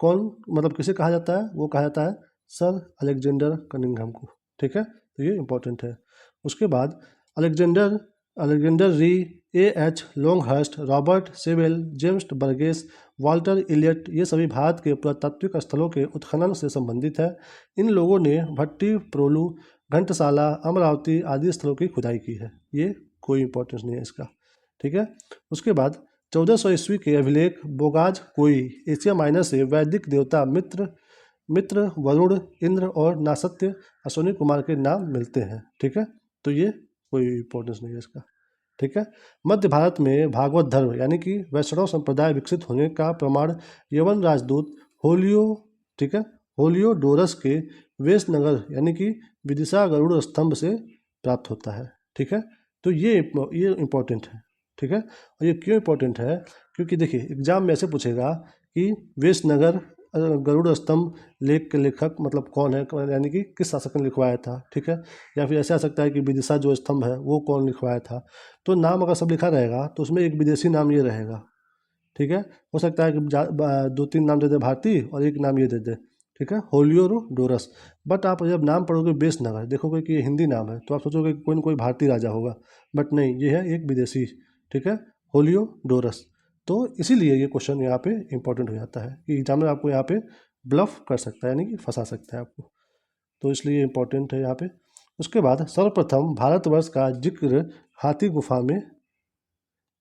कौन, मतलब किसे कहा जाता है, वो कहा जाता है सर अलेक्जेंडर कनिंघम को। ठीक है, तो ये इम्पोर्टेंट है। उसके बाद Alexander Alexander Rea, A.H. Longhurst, Robert Sewell, James Burgess, Walter Elliot, ये सभी भारत के पुरातात्विक स्थलों के उत्खनन से संबंधित है। इन लोगों ने भट्टी प्रोलू, घंटसाला, अमरावती आदि स्थलों की खुदाई की है। ये कोई इंपॉर्टेंस नहीं है इसका। ठीक है, उसके बाद 1400 ईस्वी के अभिलेख बोगाज कोई एशिया माइनर से वैदिक देवता मित्र, वरुण, इंद्र और नासत्य अश्विनी कुमार के नाम मिलते हैं। ठीक है, तो ये कोई इंपॉर्टेंस नहीं है इसका। ठीक है, मध्य भारत में भागवत धर्म यानी कि वैष्णव संप्रदाय विकसित होने का प्रमाण यवन राजदूत होलियो, ठीक है, होलियोडोरस के वेशनगर यानी कि विदिशा गरुड़ स्तंभ से प्राप्त होता है। ठीक है, तो ये इम्पोर्टेंट है। ठीक है, और ये क्यों इम्पोर्टेंट है, क्योंकि देखिए एग्जाम में ऐसे पूछेगा कि वेशनगर गरुड़ स्तंभ लेख के लेखक मतलब कौन है, यानी कि किस शासक ने लिखवाया था। ठीक है, या फिर ऐसे आ सकता है कि विदिशा जो स्तंभ है वो कौन लिखवाया था। तो नाम अगर सब लिखा रहेगा तो उसमें एक विदेशी नाम ये रहेगा। ठीक है, हो सकता है कि 2-3 नाम दे दे भारतीय और एक नाम ये दे दे। ठीक है, होलियोडोरस। बट आप जब नाम पढ़ोगे वेशनगर देखोगे कि ये हिंदी नाम है तो आप सोचोगे कि कोई न कोई भारतीय राजा होगा, बट नहीं, ये है एक विदेशी। ठीक है, होलियोडोरस। तो इसीलिए ये क्वेश्चन यहाँ पे इंपॉर्टेंट हो जाता है कि एग्जामिनर आपको यहाँ पे ब्लफ कर सकता है, यानी कि फंसा सकता है आपको, तो इसलिए इंपॉर्टेंट है यहाँ पे। उसके बाद सर्वप्रथम भारतवर्ष का जिक्र हाथी गुफा में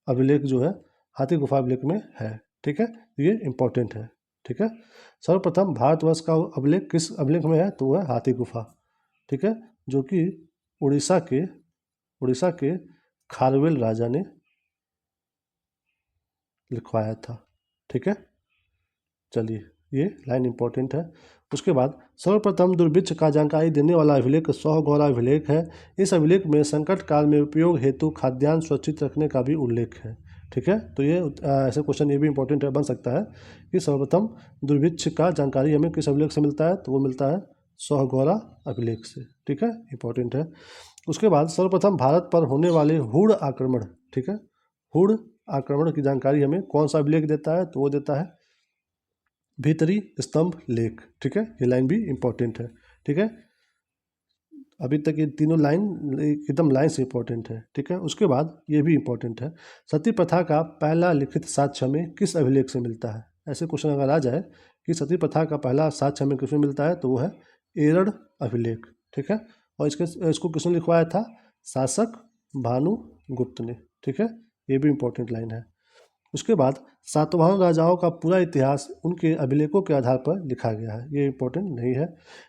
अभिलेख जो है, हाथी गुफा अभिलेख में है। ठीक है, ये इंपॉर्टेंट है। ठीक है, सर्वप्रथम भारतवर्ष का अभिलेख किस अभिलेख में है, तो वह है हाथी गुफा। ठीक है, जो कि उड़ीसा के खारवेल राजा ने लिखवाया था। ठीक है, चलिए ये लाइन इंपॉर्टेंट है। उसके बाद सर्वप्रथम दुर्भिक्ष का जानकारी देने वाला अभिलेख सौगौरा अभिलेख है। इस अभिलेख में संकट काल में उपयोग हेतु खाद्यान्न सुरक्षित रखने का भी उल्लेख है। ठीक है, तो ये ऐसे क्वेश्चन ये भी इंपॉर्टेंट है, बन सकता है कि सर्वप्रथम दुर्भिक्ष का जानकारी हमें किस अभिलेख से मिलता है, तो वो मिलता है सौगौरा अभिलेख से। ठीक है, इंपॉर्टेंट है। उसके बाद सर्वप्रथम भारत पर होने वाले हुड़ आक्रमण, ठीक है, हुड़ आक्रमण की जानकारी हमें कौन सा अभिलेख देता है, तो वो देता है भीतरी स्तंभ लेख। ठीक है, ये लाइन भी इंपॉर्टेंट है। ठीक है, अभी तक ये तीनों लाइन एकदम लाइन से इंपॉर्टेंट है। ठीक है, उसके बाद ये भी इंपॉर्टेंट है, सती प्रथा का पहला लिखित साक्ष्य हमें किस अभिलेख से मिलता है। ऐसे क्वेश्चन अगर आ जाए कि सती प्रथा का पहला साक्ष्य हमें किसमें मिलता है, तो वो है एरड़ अभिलेख। ठीक है, और इसको किसने लिखवाया था, शासक भानुगुप्त ने। ठीक है, ये भी इंपॉर्टेंट लाइन है। उसके बाद सातवाहन राजाओं का पूरा इतिहास उनके अभिलेखों के आधार पर लिखा गया है, ये इंपॉर्टेंट नहीं है।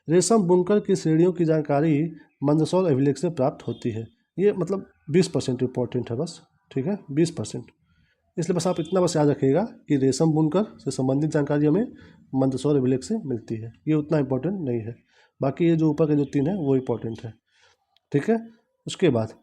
रेशम बुनकर की श्रेणियों की जानकारी मंदसौर अभिलेख से प्राप्त होती है। ये मतलब 20% इंपॉर्टेंट है बस। ठीक है, 20%, इसलिए बस आप इतना बस याद रखिएगा कि रेशम बुनकर से संबंधित जानकारी हमें मंदसौर अभिलेख से मिलती है, ये उतना इंपॉर्टेंट नहीं है। बाकी ये जो ऊपर के जो 3 है वो इंपॉर्टेंट है। ठीक है, उसके बाद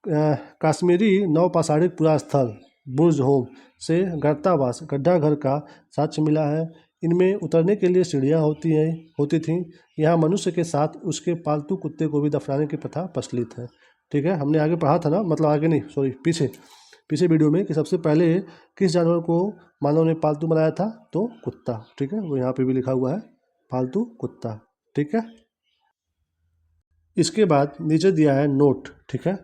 काश्मीरी नवपाषाणिक पुरा स्थल बुर्ज होम से गर्तावास गड्ढा घर का साक्ष्य मिला है। इनमें उतरने के लिए सीढ़ियाँ होती थीं। यहाँ मनुष्य के साथ उसके पालतू कुत्ते को भी दफनाने की प्रथा प्रचलित है। ठीक है, हमने आगे पढ़ा था ना, मतलब आगे नहीं, सॉरी, पीछे वीडियो में, कि सबसे पहले किस जानवर को मानव ने पालतू बनाया था, तो कुत्ता। ठीक है, वो यहाँ पे भी लिखा हुआ है पालतू कुत्ता। ठीक है, इसके बाद नीचे दिया है नोट। ठीक है,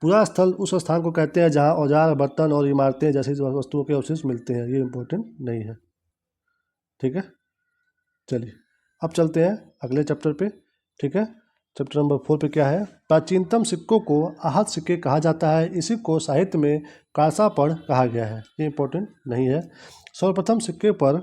पूरा स्थल उस स्थान को कहते हैं जहाँ औजार, बर्तन और इमारतें जैसी वस्तुओं के अवशेष मिलते हैं। ये इंपॉर्टेंट नहीं है। ठीक है, चलिए अब चलते हैं अगले चैप्टर पे। ठीक है, चैप्टर नंबर 4 पे क्या है? प्राचीनतम सिक्कों को आहत सिक्के कहा जाता है। इसी को साहित्य में कांसापढ़ कहा गया है। ये इंपॉर्टेंट नहीं है। सर्वप्रथम सिक्के पर,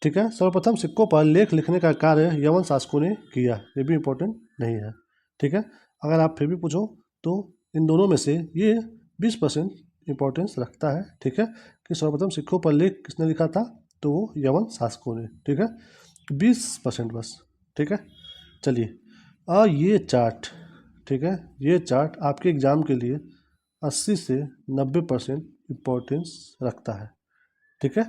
ठीक है, सर्वप्रथम सिक्कों पर लेख लिखने का कार्य यवन शासकों ने किया। ये भी इंपॉर्टेंट नहीं है। ठीक है, अगर आप फिर भी पूछो तो इन दोनों में से ये 20% इंपॉर्टेंस रखता है। ठीक है, कि सर्वप्रथम सिक्कों पर लेख किसने लिखा था? तो वो यवन शासकों ने। ठीक है, 20% बस। ठीक है, चलिए ये चार्ट, ठीक है, ये चार्ट आपके एग्ज़ाम के लिए 80 से 90% इम्पोर्टेंस रखता है। ठीक है,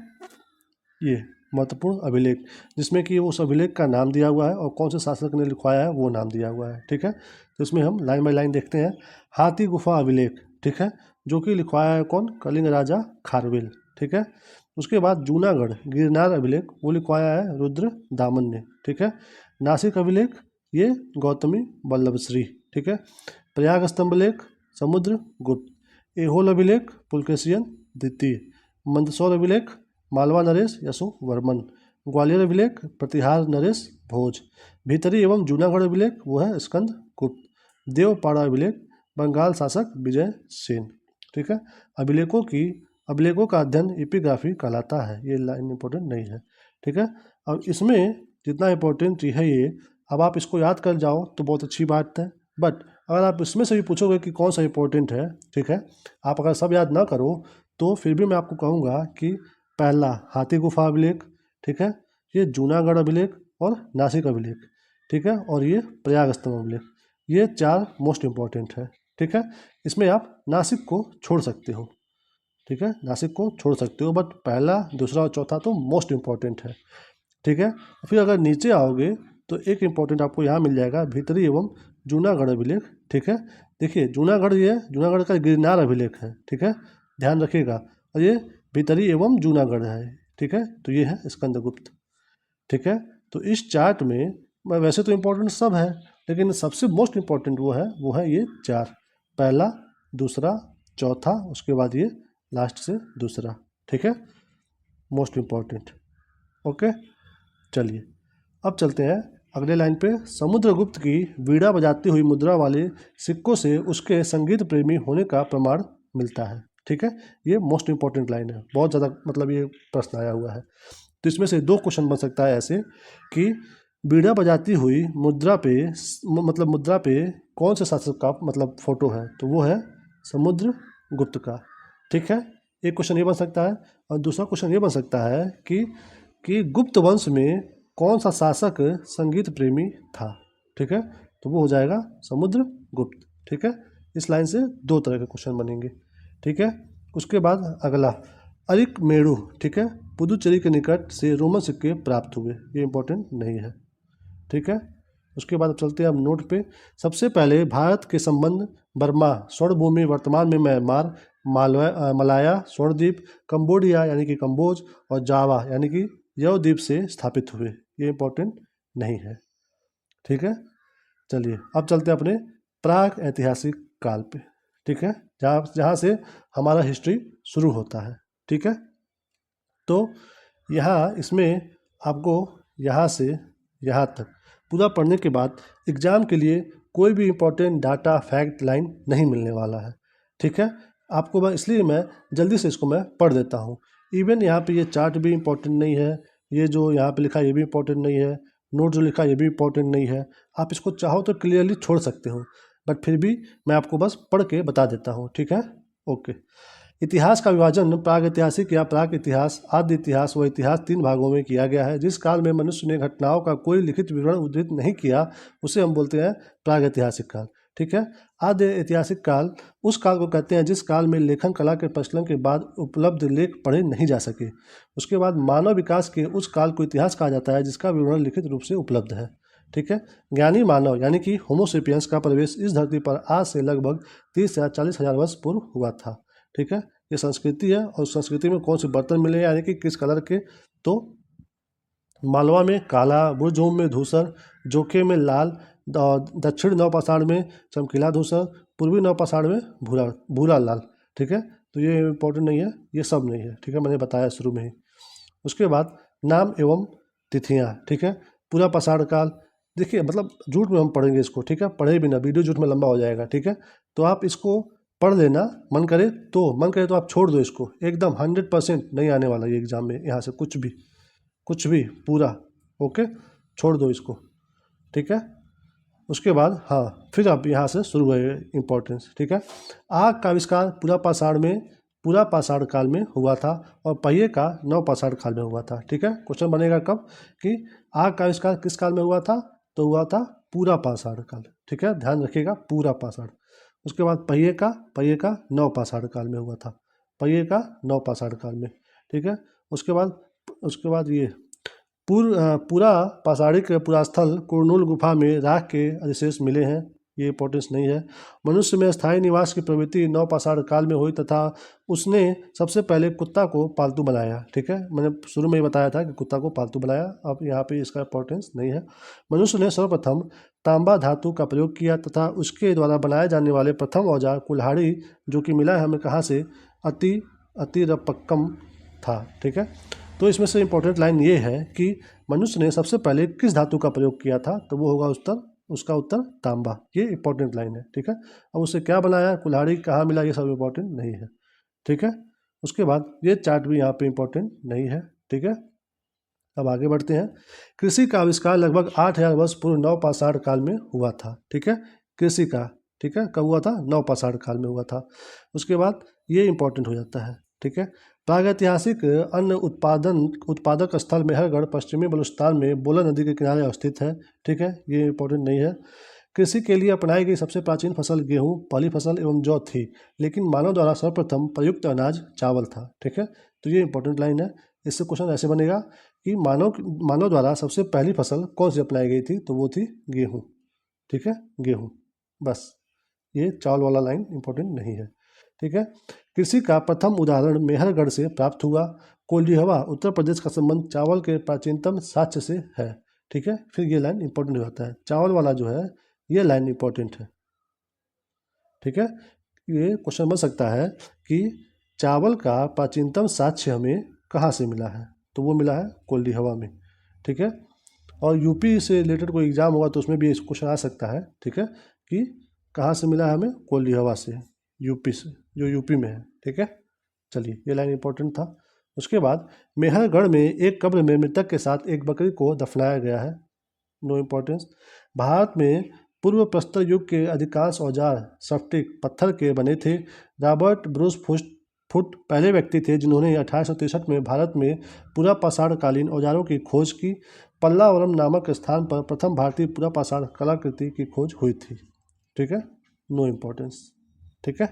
ये महत्वपूर्ण अभिलेख जिसमें कि उस अभिलेख का नाम दिया हुआ है और कौन से शासक ने लिखवाया है वो नाम दिया हुआ है। ठीक है, तो इसमें हम लाइन बाय लाइन देखते हैं। हाथी गुफा अभिलेख, ठीक है, जो कि लिखवाया है कौन? कलिंग राजा खारवेल। ठीक है, उसके बाद जूनागढ़ गिरनार अभिलेख वो लिखवाया है रुद्र दामन ने। ठीक है, नासिक अभिलेख ये गौतमी वल्लभश्री। ठीक है, प्रयाग स्तंभ लेख समुद्र गुप्त, एहोल अभिलेख पुलकेशियन द्वितीय, मंदसौर अभिलेख मालवा नरेश यशोवर्मन, ग्वालियर अभिलेख प्रतिहार नरेश भोज, भीतरी एवं जूनागढ़ अभिलेख वो है स्कंद गुप्त, देवपाड़ा अभिलेख बंगाल शासक विजय सेन। ठीक है, अभिलेखों का अध्ययन एपिग्राफी कहलाता है। ये लाइन इंपॉर्टेंट नहीं है। ठीक है, अब इसमें जितना इंपॉर्टेंट है ये, अब आप इसको याद कर जाओ तो बहुत अच्छी बात है। बट अगर आप इसमें से भी पूछोगे कि कौन सा इंपॉर्टेंट है, ठीक है, आप अगर सब याद ना करो तो फिर भी मैं आपको कहूँगा कि पहला हाथी गुफा अभिलेख, ठीक है, ये जूनागढ़ अभिलेख और नासिक अभिलेख, ठीक है, और ये प्रयाग स्तंभ अभिलेख, ये 4 मोस्ट इम्पॉर्टेंट है। ठीक है, इसमें आप नासिक को छोड़ सकते हो। ठीक है, नासिक को छोड़ सकते हो, बट पहला, दूसरा और चौथा तो मोस्ट इम्पॉर्टेंट है। ठीक है, फिर अगर नीचे आओगे तो एक इम्पॉर्टेंट आपको यहाँ मिल जाएगा भीतरी एवं जूनागढ़ अभिलेख। ठीक है, देखिए जूनागढ़ का गिरनार अभिलेख है। ठीक है, ध्यान रखिएगा, और ये भीतरी एवं जूनागढ़ है। ठीक है, तो ये है स्कंदगुप्त। ठीक है, तो इस चार्ट में वैसे तो इम्पोर्टेंट सब है, लेकिन सबसे मोस्ट इम्पॉर्टेंट वो है ये 4, पहला, दूसरा, चौथा, उसके बाद ये लास्ट से दूसरा। ठीक है, मोस्ट इम्पॉर्टेंट। ओके, चलिए अब चलते हैं अगले लाइन पे। समुद्रगुप्त की वीणा बजाती हुई मुद्रा वाले सिक्कों से उसके संगीत प्रेमी होने का प्रमाण मिलता है। ठीक है, ये मोस्ट इंपॉर्टेंट लाइन है, बहुत ज़्यादा मतलब ये प्रश्न आया हुआ है। तो इसमें से 2 क्वेश्चन बन सकता है ऐसे कि वीणा बजाती हुई मुद्रा पे कौन से शासक का मतलब फोटो है? तो वो है समुद्रगुप्त का। ठीक है, एक क्वेश्चन ये बन सकता है, और दूसरा क्वेश्चन ये बन सकता है कि गुप्त वंश में कौन सा शासक संगीत प्रेमी था? ठीक है, तो वो हो जाएगा समुद्रगुप्त। ठीक है, इस लाइन से 2 तरह के क्वेश्चन बनेंगे। ठीक है, उसके बाद अगला अरिकमेड़ु, ठीक है, पुदुचेरी के निकट से रोमन सिक्के प्राप्त हुए। ये इंपॉर्टेंट नहीं है। ठीक है, उसके बाद अब चलते हैं अब नोट पे। सबसे पहले भारत के संबंध बर्मा स्वर्ण भूमि वर्तमान में म्यांमार, मलाया स्वर्णद्वीप, कंबोडिया यानी कि कंबोज, और जावा यानी कि यव द्वीप से स्थापित हुए। ये इंपॉर्टेंट नहीं है। ठीक है, चलिए अब चलते हैं अपने प्राग ऐतिहासिक काल पे। ठीक है, जहाँ से हमारा हिस्ट्री शुरू होता है। ठीक है, तो यहाँ इसमें आपको यहाँ से यहाँ तक पूरा पढ़ने के बाद एग्ज़ाम के लिए कोई भी इम्पोर्टेंट डाटा फैक्ट लाइन नहीं मिलने वाला है। ठीक है, आपको इसलिए मैं जल्दी से इसको मैं पढ़ देता हूँ। इवन यहाँ पे ये चार्ट भी इम्पोर्टेंट नहीं है, ये जो यहाँ पे लिखा है ये भी इम्पोर्टेंट नहीं है, नोट जो लिखा है ये भी इम्पोर्टेंट नहीं है। आप इसको चाहो तो क्लियरली छोड़ सकते हो, बट फिर भी मैं आपको बस पढ़ के बता देता हूँ। ठीक है, ओके। इतिहास का विभाजन प्रागैतिहासिक या प्राक इतिहास, आद्य इतिहास व इतिहास 3 भागों में किया गया है। जिस काल में मनुष्य ने घटनाओं का कोई लिखित विवरण उद्धृत नहीं किया उसे हम बोलते हैं प्रागैतिहासिक काल। ठीक है, आद्य ऐतिहासिक काल उस काल को कहते हैं जिस काल में लेखन कला के प्रचलन के बाद उपलब्ध लेख पढ़े नहीं जा सके। उसके बाद मानव विकास के उस काल को इतिहास कहा जाता है जिसका विवरण लिखित रूप से उपलब्ध है। ठीक है, ज्ञानी मानव यानी कि होमोसेपियंस का प्रवेश इस धरती पर आज से लगभग 30 या 40 हज़ार वर्ष पूर्व हुआ था। ठीक है, ये संस्कृति है, और संस्कृति में कौन से बर्तन मिले यानी कि किस कलर के? तो मालवा में काला, बुरजूम में धूसर, जोखे में लाल, दक्षिण नवपाषाण में चमकीला धूसर, पूर्वी नवपाषाण में भूरा भूरा लाल। ठीक है, तो ये इंपॉर्टेंट नहीं है, ये सब नहीं है। ठीक है, मैंने बताया शुरू में ही। उसके बाद नाम एवं तिथियाँ। ठीक है, पूरा पाषाण काल, देखिए मतलब झूठ में हम पढ़ेंगे इसको। ठीक है, पढ़े बिना वीडियो झूठ में लंबा हो जाएगा। ठीक है, तो आप इसको पढ़ लेना, मन करे तो आप छोड़ दो इसको, एकदम 100% नहीं आने वाला ये एग्जाम में, यहाँ से कुछ भी पूरा। ओके, छोड़ दो इसको। ठीक है, उसके बाद हाँ, फिर अब यहाँ से शुरू है इम्पोर्टेंस। ठीक है, आग का आविष्कार पूरा पाषाण काल में हुआ था और पहिए का नवपाषाण काल में हुआ था। ठीक है, क्वेश्चन बनेगा कब कि आग का आविष्कार किस काल में हुआ था, तो हुआ था पूरा पाषाण काल। ठीक है, ध्यान रखिएगा, पूरा पाषाण। उसके बाद पहिए का नवपाषाण काल में हुआ था, पहिए का नवपाषाण काल में। ठीक है, उसके बाद ये पूरा पाषाणिक पुरास्थल कुरनूल गुफा में राख के अवशेष मिले हैं, ये इंपॉर्टेंस नहीं है। मनुष्य में स्थायी निवास की प्रवृत्ति नवपाषाण काल में हुई तथा उसने सबसे पहले कुत्ता को पालतू बनाया। ठीक है, मैंने शुरू में ही बताया था कि कुत्ता को पालतू बनाया, अब यहाँ पे इसका इंपॉर्टेंस नहीं है। मनुष्य ने सर्वप्रथम तांबा धातु का प्रयोग किया तथा उसके द्वारा बनाए जाने वाले प्रथम औजार कुल्हाड़ी, जो कि मिला है हमें कहाँ से, अतिरपक्कम था। ठीक है, तो इसमें से इम्पोर्टेंट लाइन ये है कि मनुष्य ने सबसे पहले किस धातु का प्रयोग किया था, तो वो होगा उसका उत्तर तांबा। ये इंपॉर्टेंट लाइन है। ठीक है, अब उससे क्या बनाया, कुल्हाड़ी कहाँ मिला, ये सब इंपॉर्टेंट नहीं है। ठीक है, उसके बाद ये चार्ट भी यहाँ पे इंपॉर्टेंट नहीं है। ठीक है, अब आगे बढ़ते हैं। कृषि का आविष्कार लगभग 8000 वर्ष पूर्व नवपाषाण काल में हुआ था। ठीक है, कृषि का, ठीक है, कब हुआ था, नवपाषाण काल में हुआ था। उसके बाद ये इंपॉर्टेंट हो जाता है। ठीक है, प्रागैतिहासिक अन्न उत्पादक स्थल मेहरगढ़ पश्चिमी बलूचिस्तान में बोला नदी के किनारे अवस्थित है। ठीक है, ये इंपॉर्टेंट नहीं है। कृषि के लिए अपनाई गई सबसे प्राचीन फसल गेहूं, पहली फसल एवं जौ थी, लेकिन मानव द्वारा सर्वप्रथम प्रयुक्त अनाज चावल था। ठीक है, तो ये इंपॉर्टेंट लाइन है। इससे क्वेश्चन ऐसे बनेगा कि मानव द्वारा सबसे पहली फसल कौन सी अपनाई गई थी, तो वो थी गेहूँ। ठीक है, गेहूँ, बस ये चावल वाला लाइन इंपॉर्टेंट नहीं है। ठीक है, कृषि का प्रथम उदाहरण मेहरगढ़ से प्राप्त हुआ। कोल्डिहवा उत्तर प्रदेश का संबंध चावल के प्राचीनतम साक्ष्य से है। ठीक है, फिर ये लाइन इंपॉर्टेंट हो जाता है, चावल वाला जो है ये लाइन इंपॉर्टेंट है। ठीक है, ये क्वेश्चन बन सकता है कि चावल का प्राचीनतम साक्ष्य हमें कहाँ से मिला है, तो वो मिला है कोल्डिहवा में। ठीक है, और यूपी से रिलेटेड कोई एग्जाम होगा तो उसमें भी क्वेश्चन आ सकता है। ठीक है, कि कहाँ से मिला है हमें, कोल्डिहवा से, यूपी से, जो यूपी में है। ठीक है, चलिए ये लाइन इंपॉर्टेंट था। उसके बाद मेहरगढ़ में एक कब्र में मृतक के साथ एक बकरी को दफनाया गया है, नो इम्पोर्टेंस। भारत में पूर्व प्रस्तर युग के अधिकांश औजार स्फटिक पत्थर के बने थे। रॉबर्ट ब्रूस फुट पहले व्यक्ति थे जिन्होंने 1863 में भारत में पूरा पाषाण कालीन औजारों की खोज की। पल्लावरम नामक स्थान पर प्रथम भारतीय पूरा पाषाण कलाकृति की खोज हुई थी। ठीक है, नो इम्पोर्टेंस। ठीक है,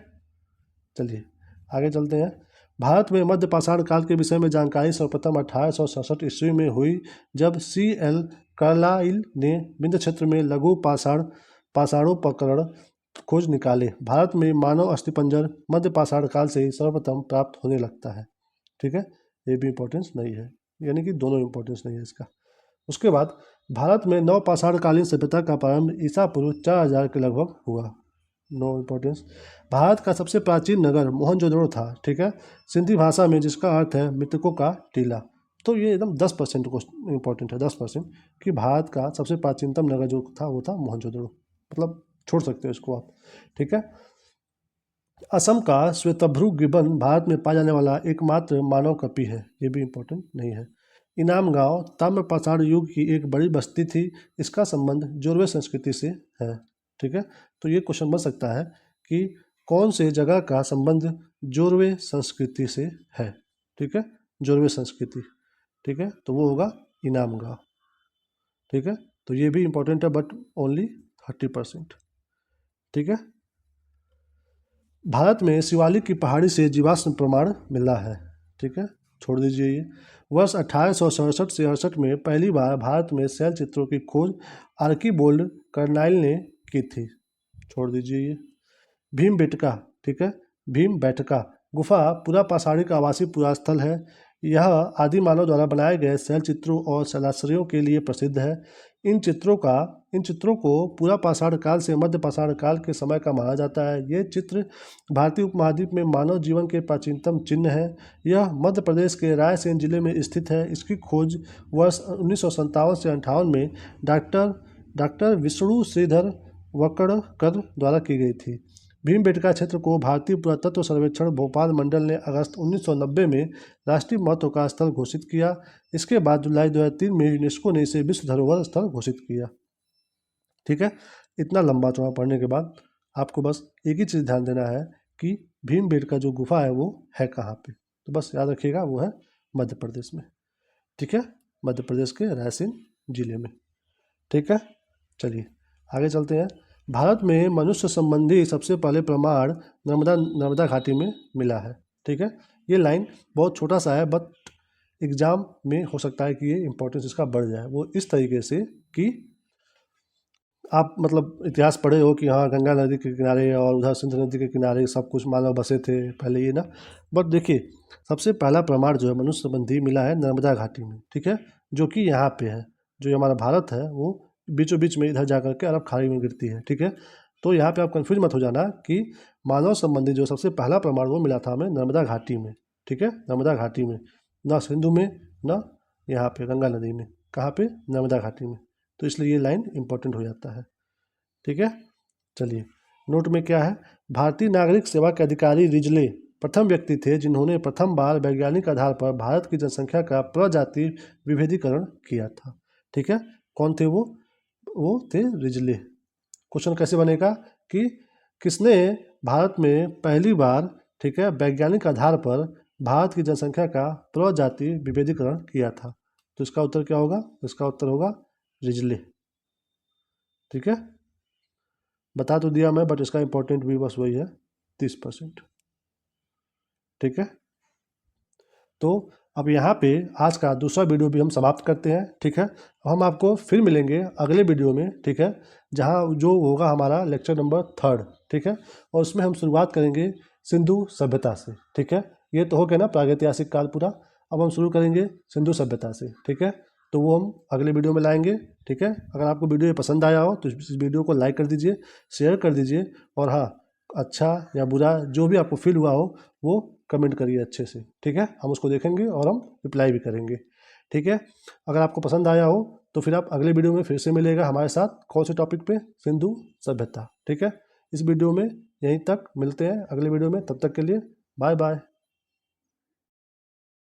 चलिए आगे चलते हैं। भारत में मध्य पाषाण काल के विषय में जानकारी सर्वप्रथम 1867 ईस्वी में हुई, जब C.L. कार्लाइल ने विंध्य क्षेत्र में लघु पाषाणोपकरण खोज निकाले। भारत में मानव अस्थिपंजर मध्य पाषाण काल से ही सर्वप्रथम प्राप्त होने लगता है। ठीक है, ये भी इंपॉर्टेंस नहीं है, यानी कि दोनों इंपॉर्टेंस नहीं है इसका। उसके बाद भारत में नवपाषाण कालीन सभ्यता का प्रारंभ ईसा पूर्व 4000 के लगभग हुआ, नो इम्पोर्टेंस। भारत का सबसे प्राचीन नगर मोहनजोदड़ो था। ठीक है, सिंधी भाषा में, जिसका अर्थ है मृतकों का टीला। तो ये एकदम 10% को इम्पोर्टेंट है, 10%, कि भारत का सबसे प्राचीनतम नगर जो था वो था मोहनजोदड़ो, मतलब छोड़ सकते हो इसको आप। ठीक है, असम का श्वेतभ्रू गिबन भारत में पाया जाने वाला एकमात्र मानव कपि है, ये भी इम्पोर्टेंट नहीं है। इनाम गांव ताम्रपाषाण युग की एक बड़ी बस्ती थी, इसका संबंध जोरवे संस्कृति से है। ठीक है, तो ये क्वेश्चन बन सकता है कि कौन से जगह का संबंध जोरवे संस्कृति से है। ठीक है, जोरवे संस्कृति। ठीक है, तो वो होगा इनाम गांव। ठीक है, तो ये भी इंपॉर्टेंट है बट ओनली 30%। ठीक है, भारत में शिवालिक की पहाड़ी से जीवाश्म प्रमाण मिला है। ठीक है, छोड़ दीजिए ये। वर्ष 1867 से 68 में पहली बार भारत में शैल चित्रों की खोज आर्कीबोल्ड कर्नाइल ने की थी, छोड़ दीजिए ये। भीमबेटका, ठीक है, भीमबेटका गुफा पूरा पाषाणिक आवासीय पुरास्थल है। यह आदि मानव द्वारा बनाए गए शैल चित्रों और शैलाश्रयों के लिए प्रसिद्ध है। इन चित्रों को पूरा पाषाण काल से मध्य पाषाण काल के समय का माना जाता है। ये चित्र भारतीय उपमहाद्वीप में मानव जीवन के प्राचीनतम चिन्ह है। यह मध्य प्रदेश के रायसेन जिले में स्थित है। इसकी खोज वर्ष 1957 से 58 में डॉक्टर विष्णु श्रीधर वकड़कर द्वारा की गई थी। भीमबेटका क्षेत्र को भारतीय पुरातत्व सर्वेक्षण भोपाल मंडल ने अगस्त 1990 में राष्ट्रीय महत्व का स्थल घोषित किया। इसके बाद जुलाई 2003 में यूनेस्को ने इसे विश्व धरोहर स्थल घोषित किया। ठीक है, इतना लंबा चौड़ा पढ़ने के बाद आपको बस एक ही चीज़ ध्यान देना है कि भीमबेटका जो गुफा है वो है कहाँ पे। तो बस याद रखिएगा वो है मध्य प्रदेश में। ठीक है, मध्य प्रदेश के रायसेन जिले में। ठीक है, चलिए आगे चलते हैं। भारत में मनुष्य संबंधी सबसे पहले प्रमाण नर्मदा घाटी में मिला है। ठीक है, ये लाइन बहुत छोटा सा है, बट एग्जाम में हो सकता है कि ये इंपॉर्टेंस इसका बढ़ जाए। वो इस तरीके से कि आप मतलब इतिहास पढ़े हो कि हाँ गंगा नदी के किनारे और उधर सिंधु नदी के किनारे सब कुछ मानव बसे थे पहले, ये ना। बट देखिए, सबसे पहला प्रमाण जो है मनुष्य संबंधी मिला है नर्मदा घाटी में। ठीक है, जो कि यहाँ पे है, जो हमारा भारत है वो बीचों बीच में इधर जा करके अरब खाड़ी में गिरती है। ठीक है, तो यहाँ पे आप कंफ्यूज मत हो जाना कि मानव संबंधी जो सबसे पहला प्रमाण वो मिला था हमें नर्मदा घाटी में। ठीक है, नर्मदा घाटी में, ना सिंधु में ना यहाँ पे गंगा नदी में। कहाँ पे? नर्मदा घाटी में। तो इसलिए ये लाइन इंपॉर्टेंट हो जाता है। ठीक है, चलिए नोट में क्या है। भारतीय नागरिक सेवा के अधिकारी रिजले प्रथम व्यक्ति थे जिन्होंने प्रथम बार वैज्ञानिक आधार पर भारत की जनसंख्या का प्रजाति विभेदीकरण किया था। ठीक है, कौन थे वो थे रिजले। क्वेश्चन कैसे बनेगा कि किसने भारत में पहली बार, ठीक है, वैज्ञानिक आधार पर भारत की जनसंख्या का प्रजाति विभेदीकरण किया था। तो इसका उत्तर क्या होगा? इसका उत्तर होगा रिजले। ठीक है, बता तो दिया मैं, बट इसका इंपॉर्टेंट भी बस वही है 30%। ठीक है, तो अब यहाँ पे आज का दूसरा वीडियो भी हम समाप्त करते हैं। ठीक है, हम आपको फिर मिलेंगे अगले वीडियो में। ठीक है, जहाँ जो होगा हमारा लेक्चर नंबर 3। ठीक है, और उसमें हम शुरुआत करेंगे सिंधु सभ्यता से। ठीक है, ये तो हो गया ना प्रागैतिहासिक काल पूरा। अब हम शुरू करेंगे सिंधु सभ्यता से। ठीक है, तो वो हम अगले वीडियो में लाएंगे। ठीक है, अगर आपको वीडियो पसंद आया हो तो इस वीडियो को लाइक कर दीजिए, शेयर कर दीजिए, और हाँ, अच्छा या बुरा जो भी आपको फील हुआ हो वो कमेंट करिए अच्छे से। ठीक है, हम उसको देखेंगे और हम रिप्लाई भी करेंगे। ठीक है, अगर आपको पसंद आया हो तो फिर आप अगले वीडियो में फिर से मिलेगा हमारे साथ। कौन से टॉपिक पे? सिंधु सभ्यता। ठीक है, इस वीडियो में यहीं तक मिलते हैं अगले वीडियो में। तब तक के लिए बाय बाय।